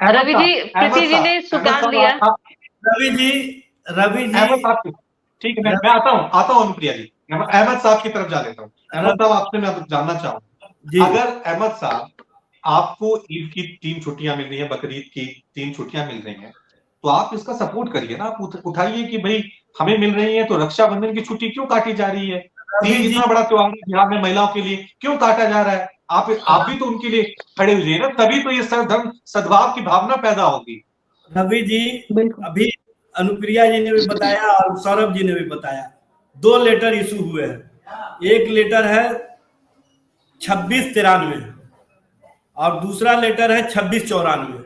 रवि जी, प्रीति जी ने स्वीकार लिया। रवि जी ठीक है, मैं आता हूँ अनुप्रिया जी, अहमद साहब की तरफ जा लेता हूँ। अहमद साहब, आपसे मैं जानना चाहूँ, अगर अहमद साहब आपको ईद की 3 छुट्टियां मिल रही है, बकरीद की 3 छुट्टियां मिल रही हैं, तो आप इसका सपोर्ट करिए ना, आप उठाइए कि भाई हमें मिल रही है तो रक्षाबंधन की छुट्टी क्यों काटी जा रही है? इतना बड़ा त्योहार बिहार में महिलाओं के लिए क्यों काटा जा रहा है? आप भी तो उनके लिए खड़े हुए ना, तभी तो ये सर्वधर्म सद्भाव की भावना पैदा होगी। रवि जी, अभी अनुप्रिया जी ने भी बताया और सौरभ जी ने भी बताया, 2 लेटर इशू हुए हैं। एक लेटर है 2693 और दूसरा लेटर है 2694।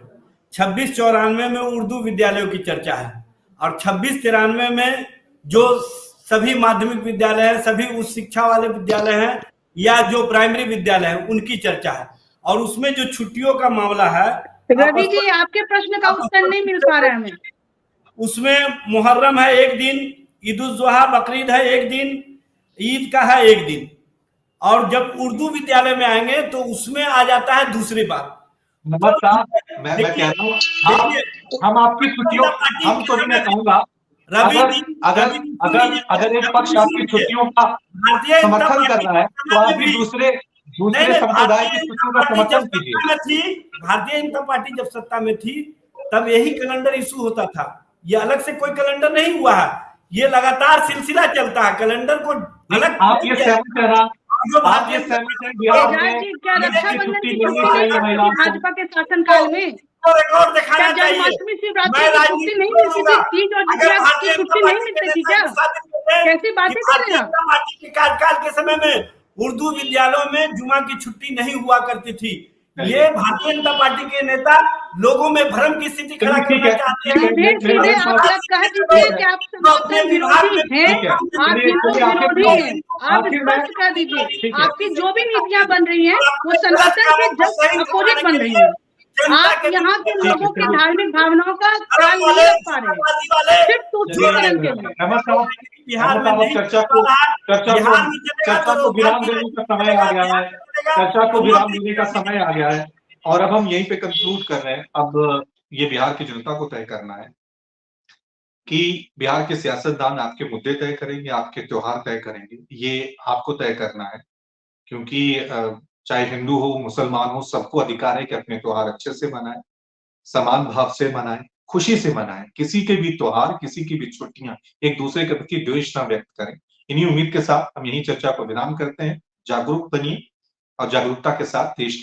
2694 में उर्दू विद्यालयों की चर्चा है और 2693 में जो सभी माध्यमिक विद्यालय हैं, सभी उच्च शिक्षा वाले विद्यालय हैं या जो प्राइमरी विद्यालय है उनकी चर्चा है। और उसमें जो छुट्टियों का मामला है, रवि जी आपके प्रश्न का उत्तर नहीं मिल पा रहा है हमें। उसमें मुहर्रम है एक दिन, ईद उल जुहा बकरीद है एक दिन, ईद का है एक दिन, और जब उर्दू विद्यालय में आएंगे तो उसमें आ जाता है दूसरी बात। मैं कह रहा हूँ, हम आपकी छुट्टियों, हम तो नहीं, मैं कहूँगा अगर एक पक्ष आपकी छुट्टियों का समर्थन कर रहा है तो आप भी दूसरे संप्रदाय की छुट्टियों का समर्थन कीजिए। भारतीय जनता पार्टी जब सत्ता में थी तब यही कैलेंडर इशू होता था, ये अलग से कोई कैलेंडर नहीं हुआ है, ये लगातार सिलसिला चलता है। कैलेंडर को अलग आप ये सहमत है ना? आप ये सहमत है बिहार में क्या रक्षाबंधन की छुट्टी नहीं भाजपा के शासनकाल में? रिकॉर्ड दिखाना चाहिए। जन्माष्टमी शिवरात्रि की छुट्टी नहीं मिलती थी, तीज और जितिया की छुट्टी नहीं मिलती थी क्या? कैसी बातें कर रहे हैं आप? के कार्यकाल के समय में उर्दू विद्यालयों में जुमा की छुट्टी नहीं हुआ करती थी। ये भारतीय जनता पार्टी के नेता लोगों में भ्रम की स्थिति खड़ा करना चाहते हैं। सीधे आप कह दीजिए कि आप सनातन विरोधी हैं, आप हिंदू विरोधी हैं, आप स्पष्ट कर दीजिए। आपकी जो भी नीतियां बन रही हैं वो सनातन के जस्ट अपोजिट बन रही हैं। आप यहाँ के लोगों की धार्मिक भावनाओं का ख्याल नहीं रख पा रहे हैं, सिर्फ तुच्छीकरण के लिए। बिहार में चर्चा को विराम देने का समय आ गया है, चर्चा को विराम देने का समय आ गया है। और अब हम यहीं पे कंक्लूड कर रहे हैं। अब ये बिहार की जनता को तय करना है कि बिहार के सियासतदान आपके मुद्दे तय करेंगे, आपके त्योहार तय करेंगे, ये आपको तय करना है। क्योंकि चाहे हिंदू हो, मुसलमान हो, सबको अधिकार है कि अपने त्योहार अच्छे से मनाएं, समान भाव से मनाएं, खुशी से मनाएं। किसी के भी त्योहार, किसी की भी छुट्टियां एक दूसरे के प्रति द्वेष ना व्यक्त करें। इन्हीं उम्मीद के साथ हम यही चर्चा को विराम करते हैं। जागरूक बनिए और जागरूकता के साथ देश